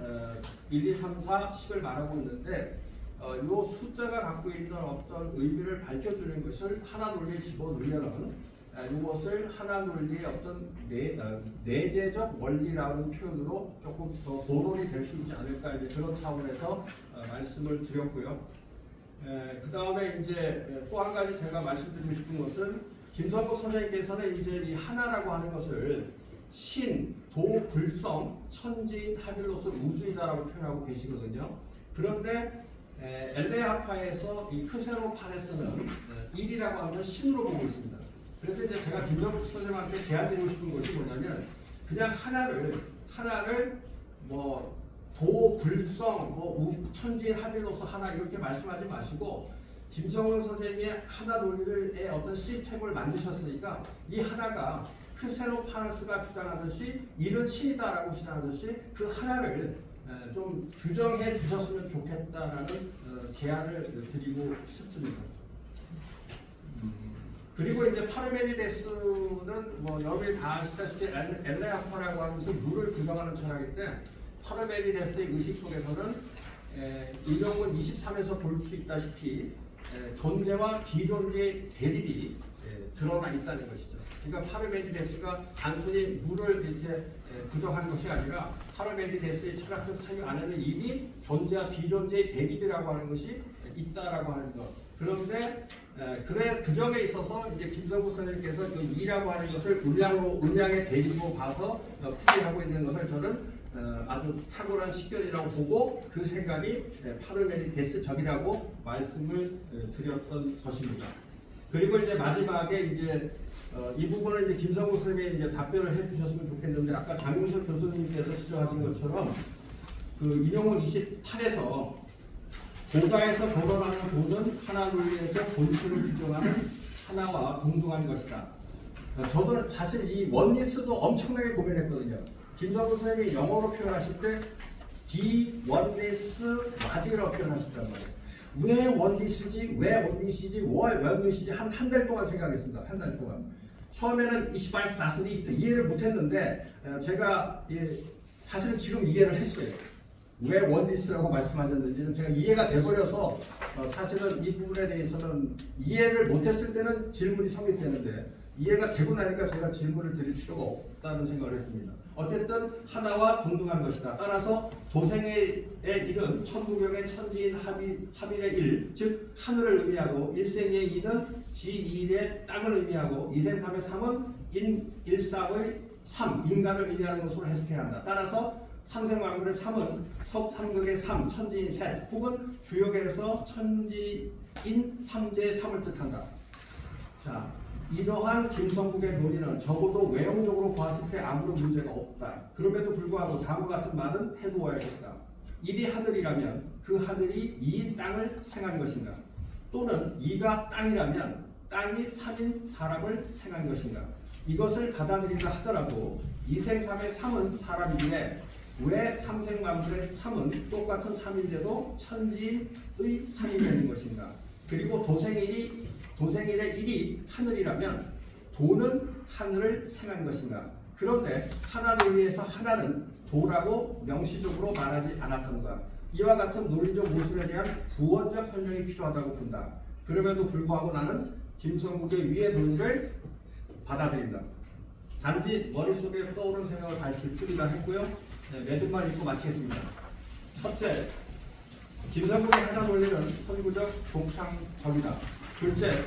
1, 2, 3, 4, 10을 말하고 있는데 이 숫자가 갖고 있는 어떤 의미를 밝혀주는 것을 하나 논리에 집어넣으면은 이것을 하나 논리의 어떤 내재적 원리라는 표현으로 조금 더 보론이 될 수 있지 않을까 이제 그런 차원에서 말씀을 드렸고요. 그 다음에 이제 또 한 가지 제가 말씀드리고 싶은 것은 김선복 선생님께서는 이제 이 하나라고 하는 것을 신, 도, 불성, 천지인, 하빌로서 우주이다라고 표현하고 계시거든요. 그런데 엘레아파에서 이 크세노파네스는 일이라고 하는 걸 신으로 보고 있습니다. 그래서 이제 제가 김정국 선생님한테 제안드리고 싶은 것이 뭐냐면 그냥 하나를 뭐 도, 불성, 뭐 천지인, 하빌로서 하나 이렇게 말씀하지 마시고 김정국 선생님이 하나 논리의 어떤 시스템을 만드셨으니까 이 하나가 크세노파네스가 주장하듯이 이런 신이다라고 주장하듯이 그 하나를 좀 규정해 주셨으면 좋겠다라는 제안을 드리고 싶습니다. 그리고 이제 파르메니데스는 뭐 여러분이 다 아시다시피 엘레아파라고 하는 것은 물을 규정하는 철학일 때 파르메니데스의 의식 속에서는 인용문 23에서 볼 수 있다시피 존재와 비존재의 대립이 드러나 있다는 것이죠. 그러니까 파르메니데스가 단순히 물을 이렇게 부정하는 것이 아니라 파르메니데스의 철학적 사유 안에는 이미 존재와 비존재의 대립이라고 하는 것이 있다라고 하는 것. 그런데 그 점에 있어서 이제 김성구 선생님께서 그 이라고 하는 것을 음양의 대립으로 봐서 풀이하고 있는 것을 저는 아주 탁월한 식견이라고 보고 그 생각이 파르메니데스적이라고 말씀을 드렸던 것입니다. 그리고 이제 마지막에 이제 이 부분은 이제 김성구 선생님이 이제 답변을 해주셨으면 좋겠는데 아까 장윤석 교수님께서 지적하신 것처럼 그 인용문 28에서 고가에서 거론하는 도는 하나 논리에서 본질을 규정하는 하나와 동등한 것이다. 저도 사실 이 원리스도 엄청나게 고민했거든요. 김성구 선생님이 영어로 표현하실 때 the oneness magic이라고 표현하셨단 말이에요. 왜 원리스지, 왜 원리스지, 왜 원리스지 한 달 동안 생각했습니다. 한 달 동안. 처음에는 ich weiß das nicht 이해를 못했는데 제가 사실은 지금 이해를 했어요. 왜 원리스라고 말씀하셨는지는 제가 이해가 돼버려서 사실은 이 부분에 대해서는 이해를 못했을 때는 질문이 성립되는데 이해가 되고 나니까 제가 질문을 드릴 필요가 없다는 생각을 했습니다. 어쨌든 하나와 동등한 것이다. 따라서 도생의 일은 천부경의 천지인 합일의 일, 즉 하늘을 의미하고 일생의 이는 지일의 땅을 의미하고 이생삼의 삼은 인일삼의 삼, 인간을 의미하는 것으로 해석해야 한다. 따라서 삼생만물의 삼은 석삼극의 삼, 천지인 셋, 혹은 주역에서 천지인 삼재의 삼을 뜻한다. 자, 이러한 김성국의 논의는 적어도 외형적으로 봤을 때 아무런 문제가 없다. 그럼에도 불구하고 다음과 같은 말은 해두어야겠다. 일이 하늘이라면 그 하늘이 이인 땅을 생한 것인가? 또는 이가 땅이라면 땅이 3인 사람을 생한 것인가? 이것을 받아들인다 하더라도 이생삼의 삼은 사람이기에 왜 삼생만물의 삼은 똑같은 삼인데도 천지의 삼이 되는 것인가? 그리고 도생일의 일이 하늘이라면 도는 하늘을 생한 것인가? 그런데 하나 논리에서 하나는 도라고 명시적으로 말하지 않았던가? 이와 같은 논리적 모순에 대한 구원적 설명이 필요하다고 본다. 그럼에도 불구하고 나는 김성국의 위의 논리를 받아들인다. 단지 머릿속에 떠오르는 생각을 밝힐 뿐이다 했고요. 네, 몇만 읽고 마치겠습니다. 첫째, 김성국의 하나 논리는 선구적 독창적이다. 둘째,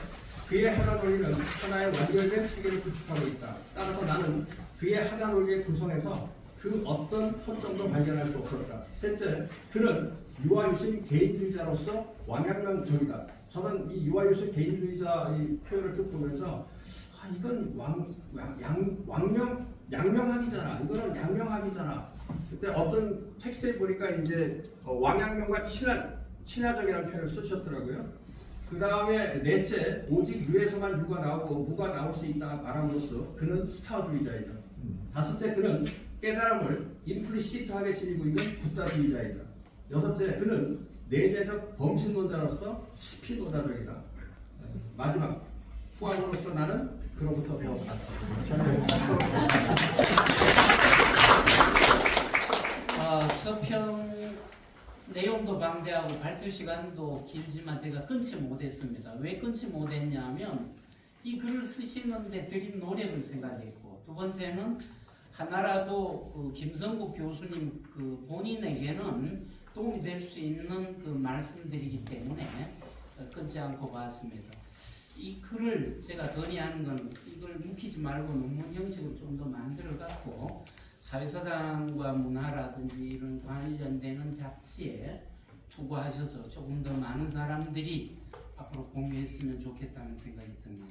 그의 하나 논리는 하나의 완결된 체계를 구축하고 있다. 따라서 나는 그의 하나 논리의 구성에서 그 어떤 허점도 발견할 수 없었다. 셋째, 그는 유아유신 개인주의자로서 왕양명적이다. 저는 이 유아유신 개인주의자의 표현을 쭉 보면서 이건 양명학이잖아. 이거는 양명학이잖아. 그때 어떤 텍스트에 보니까 이제 왕양명과 친화적이라는 표현을 쓰셨더라고요. 그 다음에 넷째, 오직 유에서만 유가 나오고 무가 나올 수 있다 말함으로써 그는 스타주의자이다. 다섯째, 그는 깨달음을 임플리시트하게 지니고 있는 붓다주의자이다. 여섯째, 그는 내재적 범신론자로서 스피노자적이다. 마지막, 후학으로서 나는 그로부터 배웠다. 서평 내용도 방대하고 발표 시간도 길지만 제가 끊지 못했습니다. 왜 끊지 못했냐면 이 글을 쓰시는데 드린 노력을 생각했고, 두 번째는 하나라도 그 김성국 교수님 그 본인에게는 도움이 될 수 있는 그 말씀들이기 때문에 끊지 않고 봤습니다. 이 글을 제가 건의하는 건 이걸 묵히지 말고 논문 형식으로 좀 더 만들어 갖고 사회사상과 문화라든지 이런 관련되는 잡지에 투고하셔서 조금 더 많은 사람들이 앞으로 공유했으면 좋겠다는 생각이 듭니다.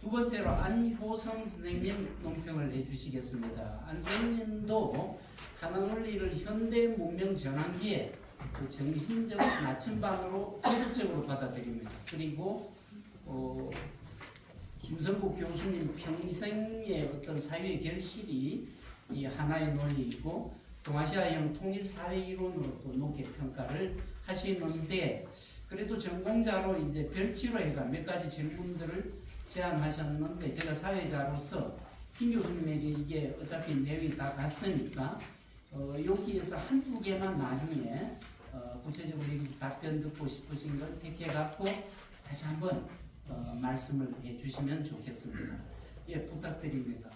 두 번째로 안효성 선생님 논평을 해주시겠습니다. 안 선생님도 한화논리를 현대 문명 전환기에 그 정신적 나침반으로 적극적으로 받아들입니다. 그리고 김성국 교수님 평생의 어떤 사회 결실이 이 하나의 논리이고 동아시아형 통일사회 이론으로 또 높게 평가를 하시는데, 그래도 전공자로 이제 별치로 해가 몇 가지 질문들을 제안하셨는데, 제가 사회자로서 김 교수님에게 이게 어차피 내용이 다 갔으니까 여기에서 한두 개만 나중에 구체적으로 답변 듣고 싶으신 걸 택해갖고 다시 한번 말씀을 해주시면 좋겠습니다. 예, 부탁드립니다.